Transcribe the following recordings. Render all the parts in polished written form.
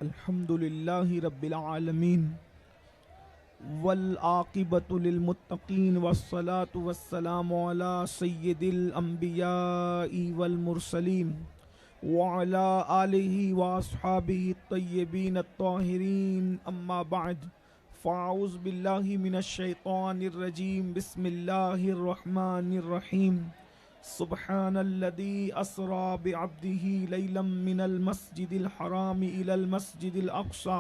अल्हम्दुलिल्लाहि रब्बिल आलमीन वल आक़िबतु लिल मुत्तक़ीन वस्सलातु वस्सलामु अला सय्यिदिल अंबियाइ वल मुरसलीन व अला आलिहि व अस्हाबिहि तय्यबीन अत्ताहिरीन अम्मा बअद फ़अऊज़ु बिल्लाहि मिनश शैतानिर रजीम बिस्मिल्लाहिर रहमानिर रहीम सुब्हानल्लज़ी अस्रा बिअब्दिही लैलन मिनल मस्जिदिल हराम इलल मस्जिदिल अक़सा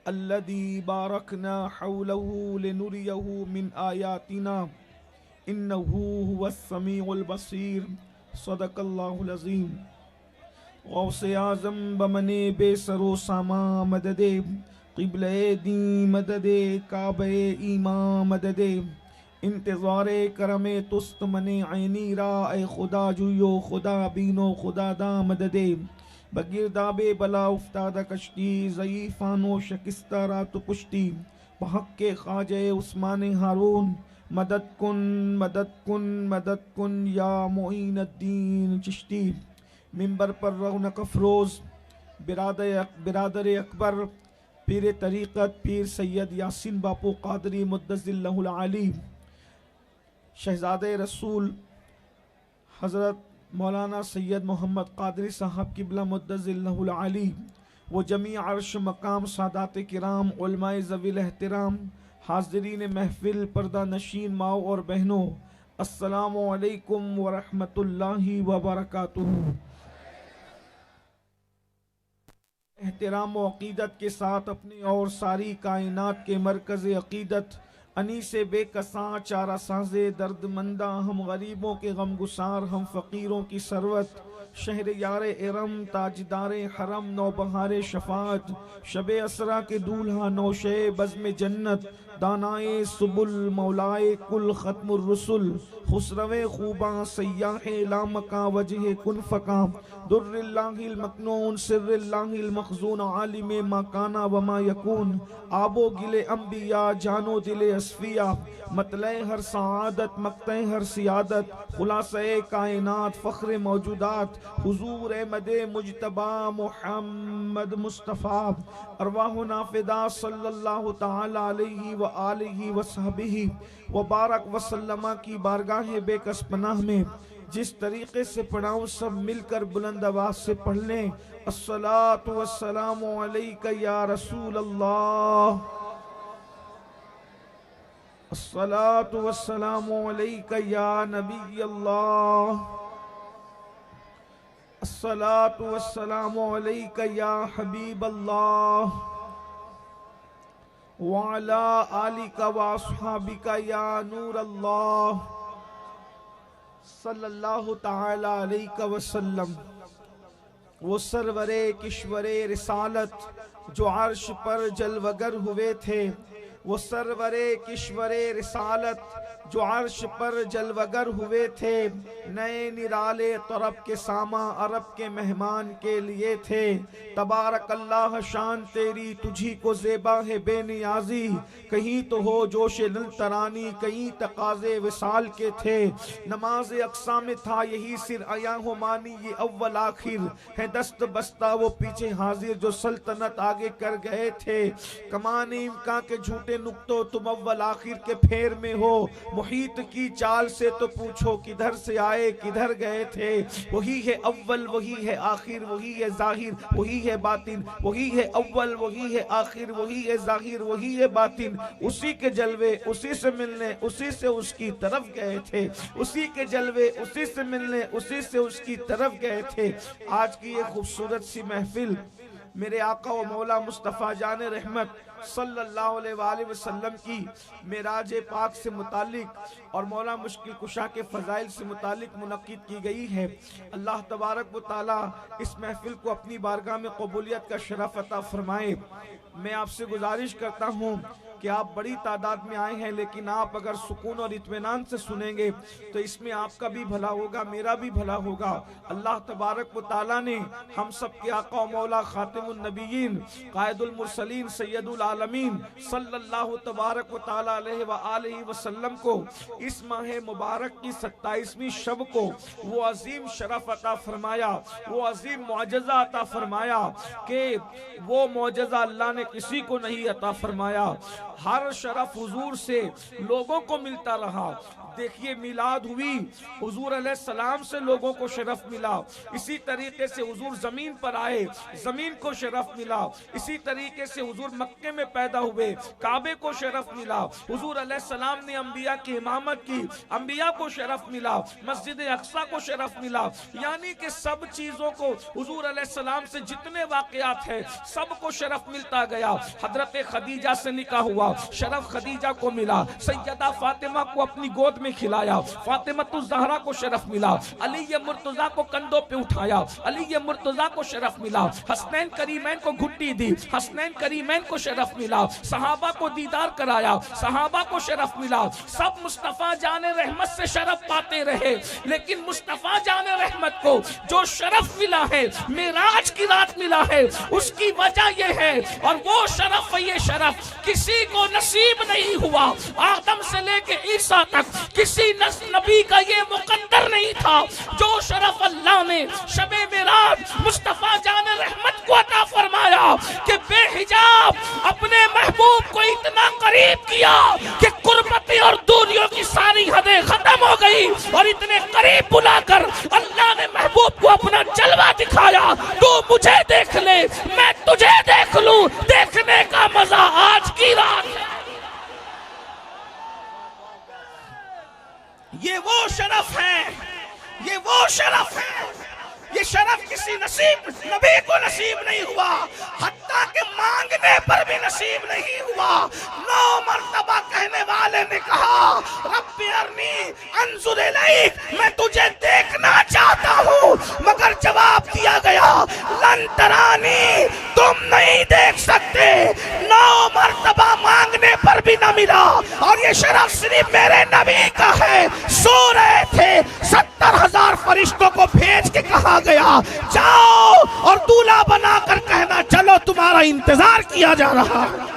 अल्लज़ी बारकना हौलहु लिनुरियहु मिन आयातिना इन्नहु हुवस समीउल बसीर सदक़ल्लाहुल अज़ीम। गौसे आज़म बमने बेसरो सामा मददे क़िबले दी मददे काबे ईमा मददे इंतज़ारे करमे तुस्त मने ऐनी रा ए खुदा जुयो खुदा बीनो खुदा दा मददे बगिरदाबे बला उफ्तादा कश्ती ज़ईफ़ानो शकिस्ता रात पुश्ती बहक़्क़े ख़ाजे उस्माने हारून मदद कुन मदद कुन मदद कुन या मुईनुद्दीन चिश्ती। मिंबर पर रौनक अफ़रोज़ बिरादर अकबर पीर तरीक़त पीर सैयद यासीन बापू क़ादरी मुद्दज़िल्लहुल आली शहज़ादे रसूल हज़रत मौलाना सैयद मोहम्मद क़ादरी साहब क़िबला मुद्दज़िल्लहुल आली व जमी अर्श मकाम सादात किराम उलमाए ज़वील एहतराम हाज़रीन महफ़िल पर्दा नशीन माओ और बहनों, अस्सलामु अलैकुम व रहमतुल्लाहि व बरकातुहू। एहतराम व अक़ीदत के साथ अपने और सारी कायनात के मरकज़ अक़ीदत अनीसे बेकसां चारा साज़े दर्दमंदा हम गरीबों के गमगुसार हम फ़कीरों की सरवत शहर यार इरम ताजदारे हरम नौबहारे शफ़ात शबे असरा के दूल्हा नौशे बज़्म जन्नत दानाए सुबुल मौलाए कुल ख़त्मुर रसुल खुसरवे खूबा सय्याहे लामका वजह कुन फ़का दुर्रिल्लाहिल मकनून सिर्रिल्लाहिल मखज़ून आलिमे मा काना व मा यकून आबो गिले अंबिया जानो दिले अस्फिया मतले हर सआदत मक्ते हर सियादत खुलासे कायनात फ़ख्र मौजूदात हुजूर मदे मुजतबा मुहम्मद मुस्तफ़ा अरवाह नाफिदा सल्लल्लाहु तआला अलैहि व आलिहि व सहबिही व बारक वसल्लमा की बारगाह बेकस पनाह में जिस तरीके से पढ़ाऊँ सब मिलकर बुलंद आवाज़ से पढ़ लें। अस्सलातु वस्सलामु अलैका या रसूल अल्लाह, अस्सलातु वस्सलामु अलैका या नबी अल्लाह, अस्सलातु वस्सलामु अलैका या हबीब अल्लाह व अला आलिका व अस्हाबिका या नूर अल्लाह सल्लल्लाहु तआला अलैहि वसल्लम। वो सरवरे किश्वरे रिसालत जो अर्श पर जलवगर हुए थे, वो सरवरे किश्वरे रिसालत जो अर्श पर जलवगर हुए थे, नए निराले तरब के सामा अरब के मेहमान के लिए थे। तबारक अल्लाह शान तेरी तुझी को ज़ेबा है बेनियाजी, कहीं तो हो जोश दिल तरानी कहीं तकाज़े विसाल के थे। नमाज अक्सा में था यही सिर आया हो मानी ये अव्वल आखिर है दस्त बस्ता वो पीछे हाजिर जो सल्तनत आगे कर गए थे। कमान इम्का के झूठे नुक्तों तुम अव्वल आखिर के फेर में हो, मुहीत की चाल से तो पूछो किधर से आए किधर गए थे। वही है अव्वल वही है आखिर वही है जाहिर वही है बातिन, वही है अव्वल वही है आखिर वही है जाहिर वही है बातिन। उसी के जलवे उसी से मिलने उसी से उसकी तरफ गए थे, उसी के जलवे उसी से मिलने उसी से उसकी तरफ गए थे। आज की ये खूबसूरत सी महफिल मेरे आका व मौला मुस्तफ़ा जान रहमत सल्लल्लाहु अलैहि वसल्लम की मेराज पाक से मुतालिक और मौला मुश्किल कुशा के फ़ज़ाइल से मुतालिक मुनक़्क़िद की गई है। अल्लाह तबारक व तआला इस महफिल को अपनी बारगाह में क़बूलियत का शरफ़ अता फ़रमाए। मैं आपसे गुजारिश करता हूँ कि आप बड़ी तादाद में आए हैं, लेकिन आप अगर सुकून और इत्मीनान से सुनेंगे तो इसमें आपका भी भला होगा मेरा भी भला होगा। अल्लाह तबारक व तआला ने हम सब के आका मौला खातिमुन नबिय्यीन कायदुल मुरसलीन सैयदुल आलमीन सल्लल्लाहु तबारक व तआला अलैहि व आलिहि वसल्लम को इस माह मुबारक की 27वीं शब को वो अजीम शरफ अता फरमाया, वो अजीम मुआजजा अता फरमाया कि वो मुआजजा अल्लाह ने किसी को नहीं अता फरमाया। हर शरफ हुजूर से लोगों को मिलता रहा। देखिए मिलाद हुई, हुजूर अलैहिस्सलाम से लोगों को शरफ मिला। इसी तरीके से हुजूर जमीन पर आए, जमीन को शरफ मिला। इसी तरीके से हुजूर मक्के में पैदा हुए, काबे को शरफ मिला। हुजूर अलैहिस्सलाम ने अंबिया की इमामत की, अंबिया को शरफ मिला। मस्जिद अक्सा को शरफ मिला। यानी कि सब चीजों को हुजूर अलैहिस्सलाम से जितने वाकयात है सबको शरफ मिलता गया। हजरत खदीजा से निकाह हुआ, शरफ खदीजा को मिला। सैयदा फातिमा को अपनी गोद में खिलाया, फातिमतुज़ ज़हरा को शरफ मिला। अली मुर्तज़ा को कंधों पे उठाया, अली मुर्तज़ा को शरफ मिला। हसनैन करीमैन को घुट्टी दी, हसनैन करीमैन को शरफ मिला। सहाबा को दीदार कराया, सहाबा को शरफ मिला। सब मुस्तफ़ा जाने रहमत से शरफ पाते रहे, लेकिन मुस्तफ़ा जाने रहमत को जो शरफ मिला है, मेराज की रात मिला है, उसकी वजह यह है, और वो शरफ, ये शरफ किसी को नसीब नहीं हुआ। आदम से लेके ईसा तक किसी नबी का ये मुकद्दर नहीं था। जो शरफ अल्लाह ने शबे मेराज मुस्तफा जाने रहमत को अता फरमाया कि बेहिजाब अपने महबूब को इतना करीब किया कि कुर्बती और दूरियों की सारी हदें खत्म हो गई, और इतने करीब बुलाकर अल्लाह ने महबूब को अपना जलवा दिखाया। तू मुझे देख ले, मैं तुझे देख लूं, देखने का मजा आज की रात है। ये वो शरफ है, ये वो शरफ है। ये शरफ किसी नबी को नसीब नहीं हुआ, हत्ता के मांगने पर भी नसीब नहीं हुआ। 9 मर्तबा कहने वाले ने कहा, रब्बी अरनी अंजुर इलैक, मैं तुझे देखना चाहता हूँ, मगर जवाब दिया गया, लन तरानी, तुम नहीं देख सकते। 9 मर्तबा मांगने पर भी न मिला, और ये शरफ सिर्फ मेरे नबी का है। सो रहे थे, 70,000 फरिश्तों को भेज के कहा गया, जाओ और दूल्हा बनाकर कहना, चलो तुम्हारा इंतजार किया जा रहा है।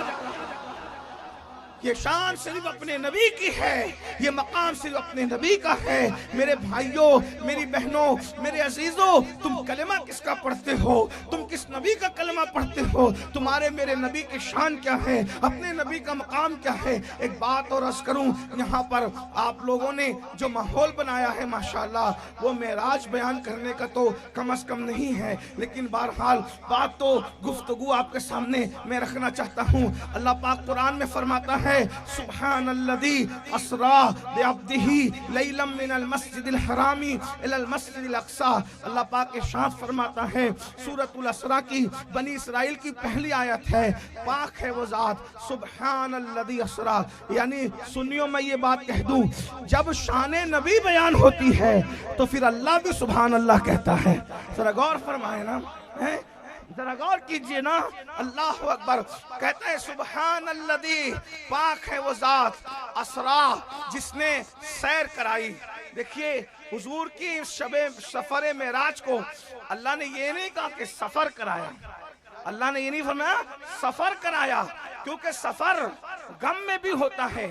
ये शान सिर्फ अपने नबी की है, ये मकाम सिर्फ अपने नबी का है। मेरे भाइयों, मेरी बहनों, मेरे अजीजों, तुम कलमा किसका पढ़ते हो? तुम किस नबी का कलमा पढ़ते हो? तुम्हारे मेरे नबी की शान क्या है? अपने नबी का मकाम क्या है? एक बात और अर्ज करूं, यहाँ पर आप लोगों ने जो माहौल बनाया है माशाल्लाह, वो मेराज बयान करने का तो कम अज कम नहीं है, लेकिन बहरहाल बात तो गुफ्तगू आपके सामने मैं रखना चाहता हूँ। अल्लाह पाक कुरान में फरमाता है, सुब्हानल्लज़ी अस्रा बिअब्दिही लैलम मिनल मस्जिदिल हरामी इलल मस्जिदिल अक्सा। अल्लाह पाक इरशाद फरमाता है, सूरतुल अस्रा की बनी इस्राइल की पहली आयत है, पाक है वो जात, सुब्हानल्लज़ी अस्रा। यानी सुनियो, मैं ये बात कह दूं, जब शाने नबी बयान होती है तो फिर अल्लाह भी सुभान अल्लाह कहता है। जरा गौर फरमाए ना, है जरा गौर कीजिए ना। अल्लाह अकबर कहता है, सुबहान अल्लज़ी, पाक है वो जात, असरा, जिसने सैर कराई। देखिए हुजूर की शबे सफर मेराज को अल्लाह ने ये नहीं कहा कि सफर कराया, अल्लाह ने ये नहीं फरमाया सफर कराया, क्योंकि सफर गम में भी होता है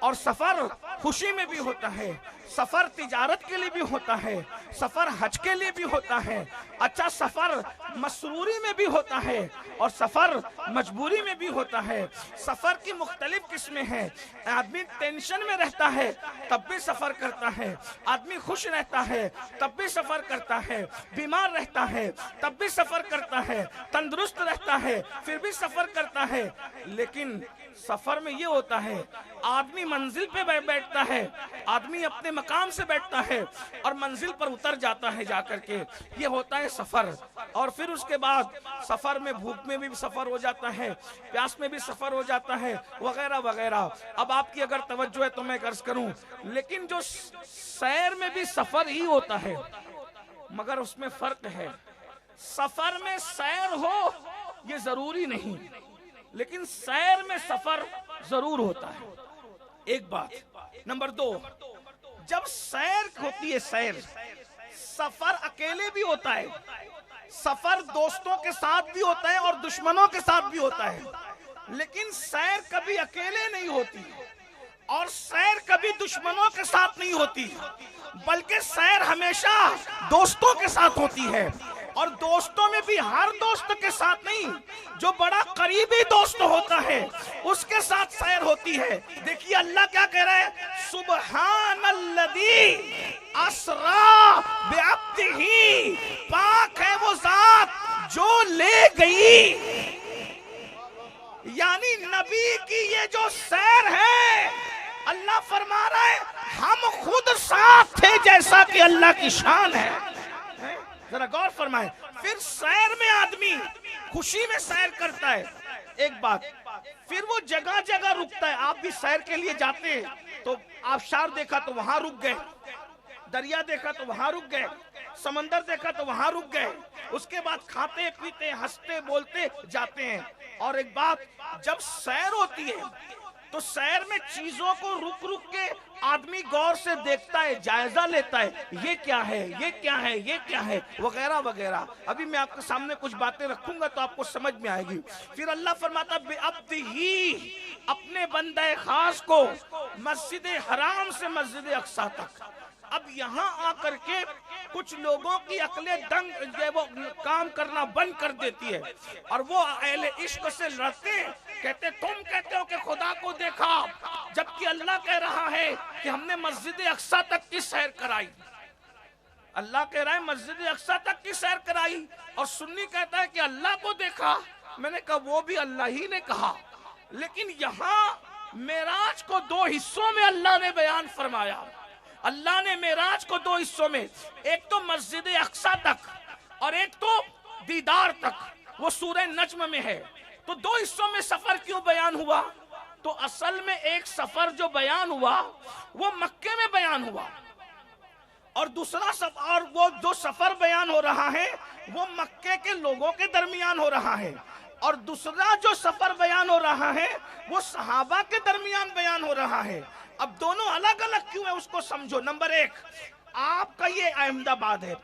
और सफर खुशी में भी होता है, सफर तिजारत के लिए भी होता है, सफर हज के लिए भी होता है, अच्छा सफर मसरूरी में भी होता है और सफर मजबूरी में भी होता है। सफर की मुख्तलिफ किस्में हैं। आदमी टेंशन में रहता है तब भी सफर करता है, आदमी खुश रहता है तब भी सफर करता है, बीमार रहता है तब भी सफर करता है, तंदुरुस्त रहता है फिर भी सफर करता है। लेकिन सफर में ये होता है, आदमी मंजिल पे बैठता है, आदमी अपने मकाम से बैठता है और मंजिल पर उतर जाता है जाकर के, ये होता है सफर। और फिर उसके बाद सफर में भूख में भी सफर हो जाता है, प्यास में भी सफर हो जाता है, वगैरह वगैरह। अब आपकी अगर तवज्जो है तो मैं अर्ज करूं, लेकिन जो सैर में भी सफर ही होता है, मगर उसमें फर्क है। सफर में सैर हो ये जरूरी नहीं, लेकिन सैर में सफर जरूर होता है, एक बात। नंबर 2, जब सैर होती है, सैर, सफर अकेले भी होता है, सफर दोस्तों के साथ भी होता है और दुश्मनों के साथ भी होता है। लेकिन सैर कभी अकेले नहीं होती और सैर कभी दुश्मनों के साथ नहीं होती, बल्कि सैर हमेशा दोस्तों के साथ होती है। और दोस्तों में भी हर दोस्त के साथ नहीं, जो बड़ा करीबी दोस्त होता है उसके साथ सैर होती है। देखिए अल्लाह क्या कह रहा है, सुबहानल्लज़ी अस्रा बिअब्दिही, पाक है वो जात जो ले गई। यानी नबी की ये जो सैर है, अल्लाह फरमा रहा है हम खुद साथ थे, जैसा कि अल्लाह की शान है। जरा गौर फरमाए। फिर सैर में आदमी खुशी में सैर करता है, एक बात। फिर वो जगह जगह रुकता है। आप भी सैर के लिए जाते हैं तो आबशार देखा तो वहां रुक गए, दरिया देखा तो वहां रुक गए, समंदर देखा तो वहां रुक गए, उसके बाद खाते पीते हंसते बोलते जाते हैं। और एक बात, जब सैर होती है तो सैर में चीजों को रुक रुक के आदमी गौर से देखता है, जायजा लेता है, ये क्या है, ये क्या है, ये क्या है, वगैरह वगैरह। अभी मैं आपके सामने कुछ बातें रखूंगा तो आपको समझ में आएगी। फिर अल्लाह फरमाता बेअब्दिही, अपने बंदे खास को मस्जिद हराम से मस्जिद अक्सा तक। अब यहाँ आकर के कुछ लोगों की अकलें दंग वो काम करना बंद कर देती है और वो अहले इश्क से लड़ते हैं। कहते तुम कहते हो कि खुदा को देखा, जबकि अल्लाह कह रहा है कि हमने मस्जिद अक्सा तक की सैर कराई। अल्लाह कह रहा है मस्जिद अक्सा तक की सैर कराई, और सुन्नी कहता है कि अल्लाह को देखा। मैंने कहा वो भी अल्लाह ही ने कहा, लेकिन यहाँ मेराज को दो हिस्सों में अल्लाह ने बयान फरमाया। अल्लाह ने मेराज को दो हिस्सों में, एक तो मस्जिद अक्सा तक और एक तो दीदार तक, वो सूरह नज्म में है। तो दो हिस्सों में सफर क्यों बयान हुआ? तो असल में एक सफर जो बयान हुआ वो मक्के में बयान हुआ, और दूसरा सफर, और वो जो सफर बयान हो रहा है वो मक्के के लोगों के दरमियान हो रहा है, और दूसरा जो सफर बयान हो रहा है वो सहाबा के दरमियान बयान हो रहा है। अब दोनों अलग अलग क्यों है उसको समझो। नंबर एक, आपका ये अहमदाबाद है।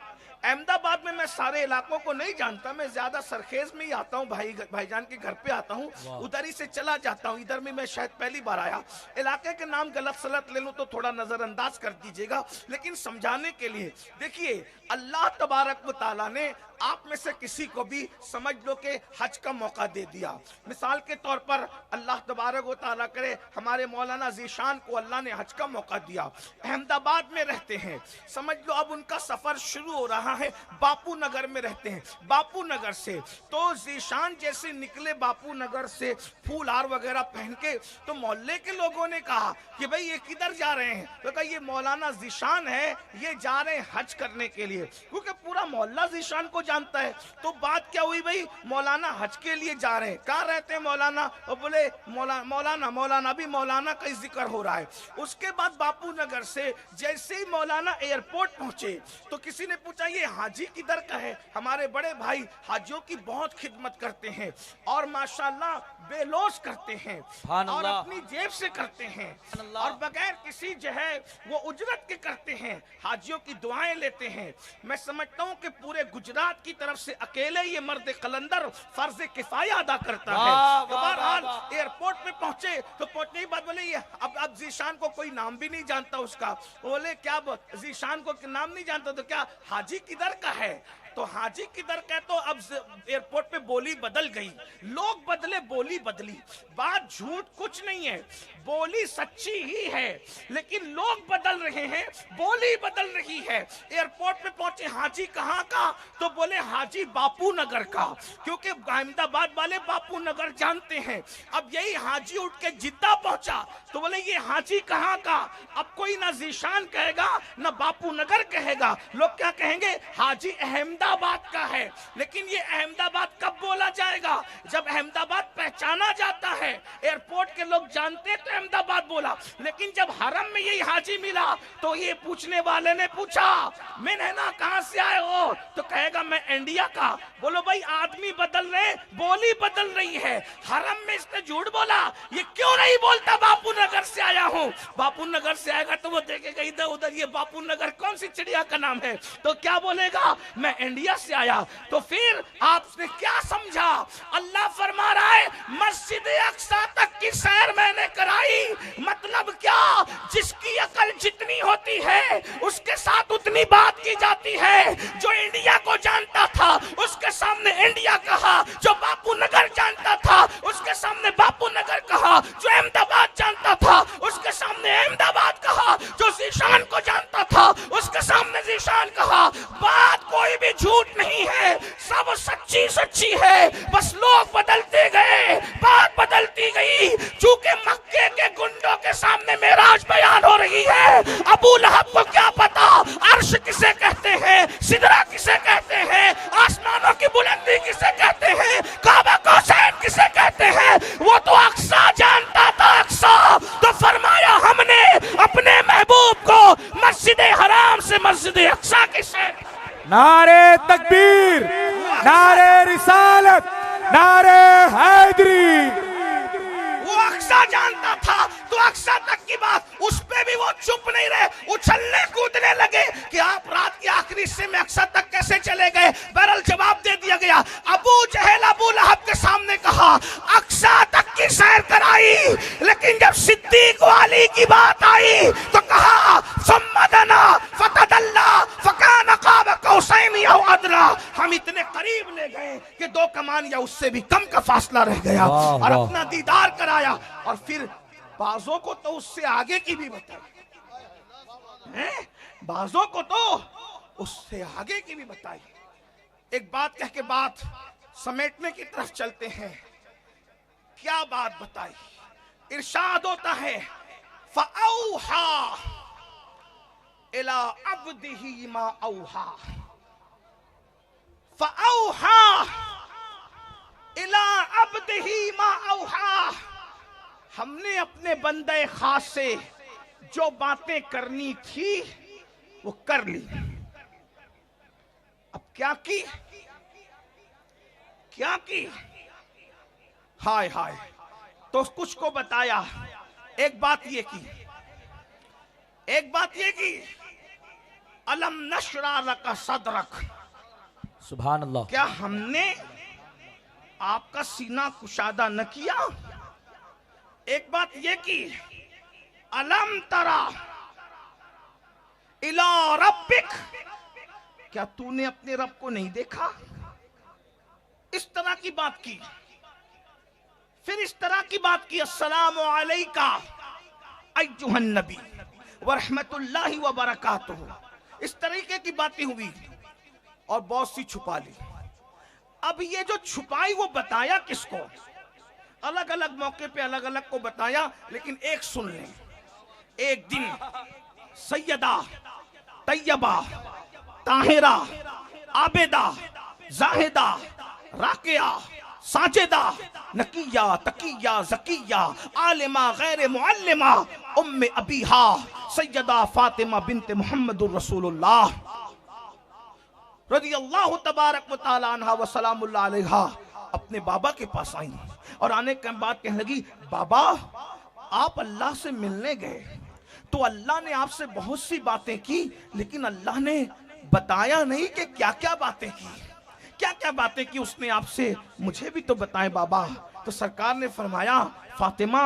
अहमदाबाद में मैं सारे इलाकों को नहीं जानता, मैं ज्यादा सरखेज में ही आता हूँ, भाईजान के घर पे आता हूँ, उधर ही से चला जाता हूँ। इधर में मैं शायद पहली बार आया। इलाके के नाम गलत सलत ले लो तो थोड़ा नजरअंदाज कर दीजिएगा, लेकिन समझाने के लिए देखिए, अल्लाह तबारक व तआला ने आप में से किसी को भी समझ लो कि हज का मौका दे दिया। मिसाल के तौर पर अल्लाह तबारक व तआला करे हमारे मौलाना ज़ीशान को अल्लाह ने हज का मौका दिया, अहमदाबाद में रहते हैं, समझ लो अब उनका सफर शुरू हो रहा है, बापू नगर में रहते हैं। बापू नगर से तो ज़ीशान जैसे निकले बापू नगर से फूल हार वगैरह पहन के, तो मोहल्ले के लोगों ने कहा कि भाई ये किधर जा रहे हैं? तो कहा ये मौलाना ज़ीशान है, ये जा रहे हैं हज करने के लिए, क्योंकि पूरा मोहल्ला ज़ीशान को जानता है। तो बात क्या हुई भाई, मौलाना हज के लिए जा रहे हैं। कहाँ रहते हैं मौलाना? और बोले मौलाना अभी मौलाना का जिक्र हो रहा है। उसके बाद बापू नगर से जैसे ही मौलाना एयरपोर्ट पहुंचे तो किसी ने पूछा ये हाजी किधर का है? हमारे बड़े भाई हाजियों की बहुत खिदमत करते हैं और माशाल्लाह बेलोस करते हैं और अपनी जेब से करते हैं और बगैर किसी जो है वो उजरत के करते हैं, हाजियों की दुआएं लेते हैं। मैं समझता हूँ कि पूरे गुजरात की तरफ से अकेले ये मर्द कलंदर फर्ज किफाया अदा करता है। तो बहरहाल एयरपोर्ट पे पहुंचे तो पहुंचने के बाद बोले ये अब ज़ीशान को कोई नाम भी नहीं जानता उसका। बोले क्या ज़ीशान को नाम नहीं जानता? तो क्या हाजी किधर का है? तो हाजी किधर का? तो अब एयरपोर्ट पे बोली बदल गई, लोग बदले, बोली बदली। बात झूठ कुछ नहीं है, बोली सच्ची ही है, लेकिन लोग बदल रहे हैं, बोली बदल रही है। एयरपोर्ट पे पहुंचे, हाजी कहाँ का? तो बोले हाजी बापू नगर का, क्योंकि अहमदाबाद वाले बापू नगर जानते हैं। अब यही हाजी उठ के जिद्दा पहुंचा तो बोले ये हाजी कहाँ का? अब कोई ना ज़ीशान कहेगा ना बापू नगर कहेगा, लोग क्या कहेंगे? हाजी अहमदाबाद का है। लेकिन ये अहमदाबाद कब बोला जाएगा? जब अहमदाबाद पहचाना जाता है, एयरपोर्ट के लोग जानते तो अहमदाबाद बोला, लेकिन जब हरम में यही हाजी मिला तो ये पूछने वाले ने पूछा, मैं नैना कहां से आए हो? तो कहेगा मैं इंडिया का। बोलो भाई, आदमी बदल रहे, बोली बदल रही है। हरम में इसने झूठ बोला, ये क्यों नहीं बोलता बापू नगर से आया हूं? बापू नगर से आएगा तो वो देखेगा इधर उधर, ये बापू नगर कौन सी चिड़िया का नाम है? तो क्या बोलेगा, मैं इंडिया से आया। तो फिर आपने क्या समझा? अल्लाह फरमा रहा है मस्जिद अक्सा तक की सैर मैंने कराई। मतलब क्या? जिसकी अकल जितनी होती है उसके साथ उतनी बात की जाती है। जो इंडिया को जानता था उसके सामने इंडिया कहा, जो बापू नगर जानता था उसके सामने बापू नगर कहा, जो अहमदाबाद जानता था उसके सामने अहमदाबाद कहा, जो जीशान को जानता था उसके सामने जीशान कहा। बात कोई भी झूठ नहीं है, सब सच्ची सच्ची है, बस लोग बदलते गए, बात बदलती गई। चूंकि मक्के के गुंडों के सामने मेराज बयान हो रही है, अबू लहब को क्या पता अर्श किसे कहते हैं, सिदरा किसे कहते हैं, आसमानों की बुलंदी किसे कहते हैं, काबा कौसैन किसे कहते हैं। वो तो अक्सा जानता था, अक्सा। तो फरमाया हमने अपने महबूब को मस्जिद हराम से मस्जिद अक्सा किसे। नारे तकबीर, नारे रिसालत, नारे हैदरी। वो अक्सा जानता था, तो अक्सा तक की बात, उस पे भी वो चुप नहीं रहे, उछलने कूदने लगे कि आप रात के आखिरी हिस्से में अक्सा तक कैसे चले गए। बहरहाल जवाब दे दिया गया। अबू जहल अबू लहब के सामने कहा अक्सा तक की सैर कराई, लेकिन जब सिद्दीक वाली की बात आई तो कहा सम्मदना फतदल्ला फकान क़ाब कौसैन या अदना। हम इतने करीब ले गए कि दो कमान या उससे भी कम का फासला रह गया और अपना दीदार कराया। और फिर बाजों को तो उससे आगे की भी बताई, बाजों को तो उससे आगे की भी बताई। एक बात कह के बात समेटने की तरफ चलते हैं। क्या बात बताई? इरशाद होता है फ़अौहा इला अब्दिही मा औहा, फ़अौहा इला अब्दिही मा औहा। हमने अपने बंदे खास से जो बातें करनी थी वो कर ली। अब क्या की? क्या की? हाय हाय। तो कुछ को बताया। एक बात ये की, एक बात ये की, अलम नशरा लका सदरक। सुभान अल्लाह। क्या हमने आपका सीना कुशादा न किया? एक बात ये की, अलम तरा इला रब्बिक। क्या तूने अपने रब को नहीं देखा? इस तरह की बात की। फिर इस तरह की बात की, अस्सलामु अलैका अय्युहन नबी व रहमतुल्लाहि व बरकातुहू। इस तरीके की बातें हुई और बहुत सी छुपा ली। अब ये जो छुपाई वो बताया किसको? अलग अलग मौके पे अलग अलग को बताया, लेकिन एक सुन लें। एक दिन सैयदा तैयबा ताहिरा आबेदा जाहिदा राकिया साजिदा नकिया तकिया जकिया आलिमा गैर मुअल्लिमा उम्मे अबीहा सैयदा फातिमा बिन्त मुहम्मदुर रसूलुल्लाह रज़ियल्लाहु तबारक व तआला अन्हा व सलामुल्लाह अलैहा अपने बाबा के पास आई और आने के बाद कहने लगी, बाबा आप अल्लाह से मिलने गए तो अल्लाह ने आपसे बहुत सी बातें की, लेकिन अल्लाह ने बताया नहीं कि क्या क्या बातें की, क्या क्या बातें की उसने आपसे, मुझे भी तो बताएं बाबा। तो सरकार ने फरमाया, फातिमा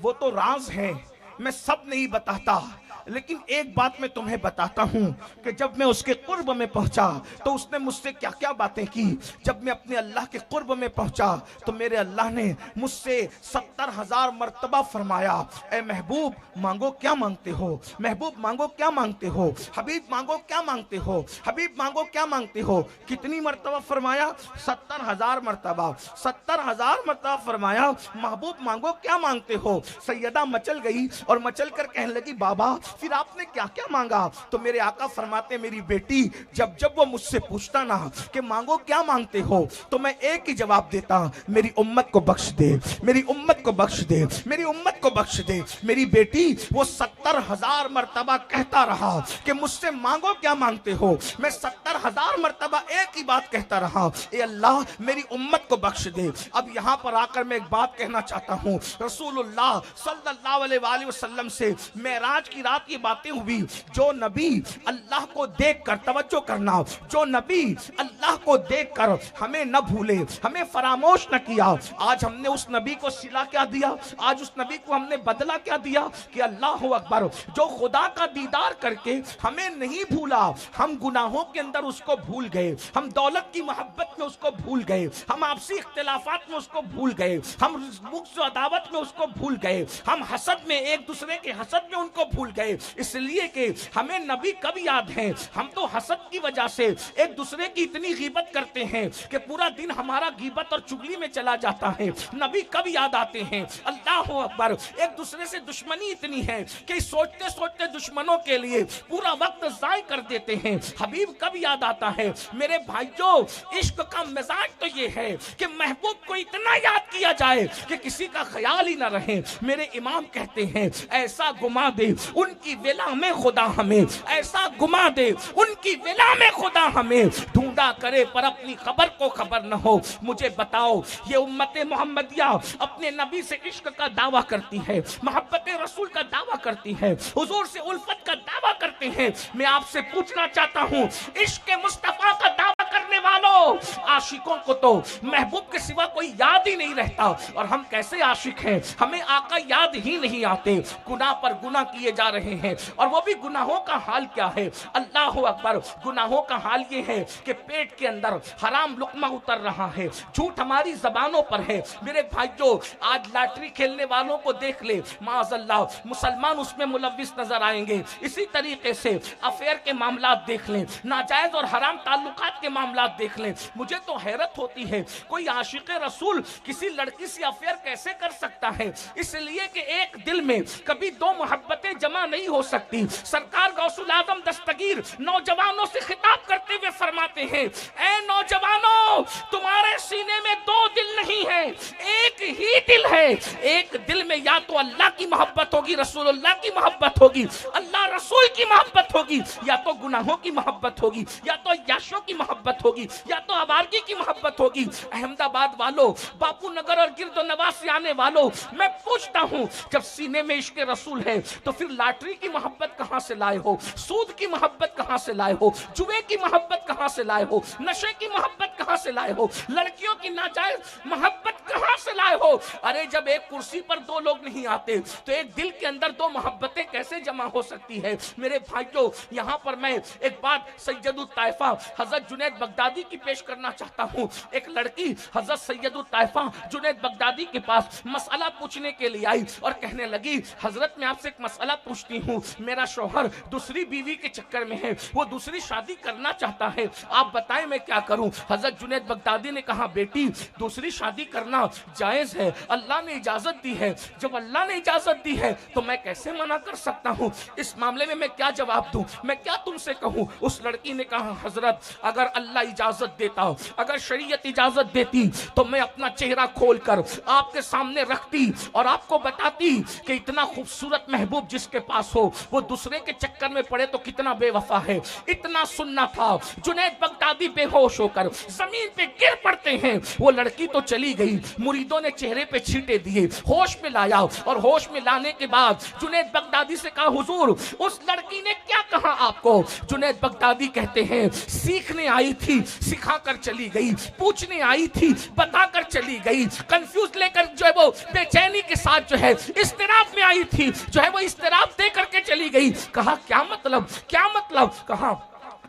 वो तो राज है, मैं सब नहीं बताता, लेकिन एक बात मैं तुम्हें बताता हूँ कि जब मैं उसके कुर्ब में पहुँचा तो उसने मुझसे क्या क्या बातें की। जब मैं अपने अल्लाह के कुर्ब में पहुँचा तो मेरे अल्लाह ने मुझसे 70,000 मर्तबा फरमाया, ए महबूब मांगो क्या मांगते हो, महबूब मांगो क्या मांगते हो, हबीब मांगो क्या मांगते हो, हबीब मांगो क्या मांगते हो। कितनी मर्तबा फरमाया? 70,000 मर्तबा। 70,000 मर्तबा फरमाया, महबूब मांगो क्या मांगते हो। सैयदा मचल गई और मचल कर कहने लगी, बाबा फिर आपने क्या क्या मांगा? तो मेरे आका फरमाते, मेरी बेटी जब जब वो मुझसे पूछता ना कि मांगो क्या मांगते हो, तो मैं एक ही जवाब देता, मेरी उम्मत को बख्श दे, मेरी उम्मत को बख्श दे, मेरी उम्मत को बख्श दे। मेरी बेटी वो 70,000 मर्तबा कहता रहा कि मुझसे मांगो क्या मांगते हो। मैं 70,000 मर्तबा एक ही बात कहता रहा, ए अल्लाह मेरी उम्मत को बख्श दे। अब यहाँ पर आकर मैं एक बात कहना चाहता हूँ, रसूलुल्लाह सल्लल्लाहु अलैहि वसल्लम से मेराज की रात ये बातें हुई। जो नबी अल्लाह को देखकर, तवज्जो करना, जो नबी अल्लाह को देखकर हमें न भूले, हमें फरामोश न किया, आज हमने उस नबी को सिला क्या दिया, आज उस नबी को हमने बदला क्या दिया कि अल्लाह अकबर, जो खुदा का दीदार करके हमें नहीं भूला, हम गुनाहों के अंदर उसको भूल गए, हम दौलत की मोहब्बत में उसको भूल गए, हम आपसी इख्तिलाफात में उसको भूल गए, हम बुग़्ज़ अदावत में उसको भूल गए, हम हसद में, एक दूसरे के हसद में उनको भूल गए। इसलिए कि हमें नबी कब याद है? हम तो हसद की वजह से एक दूसरे की इतनी गीबत करते हैं कि पूरा दिन हमारा गीबत और चुगली में चला जाता है। नबी कब याद आते हैं? अल्लाह अकबर, एक दूसरे से दुश्मनी इतनी है कि सोचते सोचते दुश्मनों के लिए पूरा वक्त ज़ाय कर देते हैं। हबीब कब याद आता है? मेरे भाइयों, इश्क का मिजाज तो ये है कि महबूब को इतना याद किया जाए कि किसी का ख्याल ही ना रहे। मेरे इमाम कहते हैं, ऐसा गुमा दे उनकी विला में खुदा हमें, ऐसा गुमा दे उनकी विला में खुदा हमें, ढूंढा करे पर अपनी खबर को खबर न हो। मुझे बताओ, ये उम्मत मोहम्मदिया अपने नबी से इश्क का दावा करती है, मोहब्बत रसूल का दावा करती है, हुजूर से उल्फत का दावा करते हैं। मैं आपसे पूछना चाहता हूँ, इश्क मुस्तफा का दावा करने वालों, आशिकों को तो महबूब के सिवा कोई याद ही नहीं रहता, और हम कैसे आशिक हैं, हमें आका याद ही नहीं आते। गुनाह पर गुनाह किए जा रहे हैं, और वो भी गुनाहों का हाल क्या है? अल्लाह अकबर, गुनाहों का हाल ये है कि पेट के अंदर हराम लुकमा उतर रहा है, झूठ हमारी जबानों पर है। मेरे भाइयों, आज लॉटरी खेलने वालों को देख ले, माज़अल्लाह मुसलमान उसमें मुलव्विस नजर आएंगे। इसी तरीके से अफेयर के मामला देख लें, नाजायज और हराम ताल्लुकात के मामला देख लें। मुझे तो हैरत होती है, कोई आशिक रसूल किसी लड़की से अफेयर कैसे कर सकता है? इसलिए कि एक दिल में कभी दो मोहब्बतें जमा नहीं हो सकती। सरकार गौसुल आजम दस्तगीर नौजवानों से खिताब करते हुए फरमाते हैं, ऐ नौजवानों, तुम्हारे सीने में दो दिल नहीं है, एक ही दिल है। एक दिल में या तो अल्लाह की मोहब्बत होगी, रसूलुल्लाह की मोहब्बत होगी, अल्लाह रसूल की मोहब्बत होगी, या तो गुनाहों की मोहब्बत होगी, या तो याशों की मोहब्बत होगी, या तो आवारगी की मोहब्बत होगी। अहमदाबाद वालों, बापू नगर और गिरदो नवाज से आने वालों, मैं पूछता हूँ, जब सीने में इश्क रसूल है तो फिर लॉटरी की मोहब्बत कहाँ से लाए हो? सूद की मोहब्बत कहाँ से लाए हो? जुए की मोहब्बत कहाँ से लाए हो? नशे की मोहब्बत कहाँ से लाए हो? लड़कियों की नाजायज मोहब्बत कहाँ से लाए हो? अरे जब एक कुर्सी पर दो लोग नहीं आते तो एक दिल के अंदर दो मोहब्बतें कैसे जमा हो सकती है? मेरे भाइयों, यहाँ पर मैं एक बात सैयदुल ताइफा हजरत जुनैद बगदादी की पेश करना चाहता हूँ। एक लड़की हजरत सैयदुल ताइफा जुनैद बगदादी के पास मसला पूछने के लिए आई और कहने लगी, हजरत मैं आपसे एक मसला पूछती हूँ, मेरा शौहर दूसरी बीवी के चक्कर में है, वो दूसरी शादी करना चाहता है, आप बताएं मैं क्या करूँ? हजरत जुनैद बगदादी ने कहा, बेटी दूसरी शादी करना जायज है, अल्लाह ने इजाजत दी है, जब अल्लाह ने इजाजत दी है तो मैं कैसे मना कर सकता हूँ? इस मामले में मैं क्या जवाब दूं, मैं क्या तुमसे कहूँ? उस लड़की ने कहा, हजरत अगर अल्लाह इजाजत देता, अगर शरीयत इजाजत देती तो मैं अपना चेहरा खोलकर आपके सामने रखती और आपको बताती कि इतना खूबसूरत महबूब जिसके पास हो वो दूसरे के चक्कर में पड़े तो कितना बेवफा है। इतना सुनना था। जुनैद बगदादी बेहोश होकर जमीन पे गिर पड़ते हैं। वो लड़की तो चली गई, मुरीदों ने चेहरे पे छींटे दिए, होश में लाया और होश में लाने के बाद जुनैद बगदादी से कहा, हुजूर उस लड़की ने क्या कहा आपको? जुनैद बगदादी कहते हैं, सीखने आई थी, सिखा कर चली गई, पूछने आई थी, बता कर चली गई, कंफ्यूज लेकर जो है वो बेचैनी के साथ जो है इस्तिराब में आई थी, जो है वो इस्तिराब दे करके चली गई। कहा क्या मतलब, क्या मतलब? कहा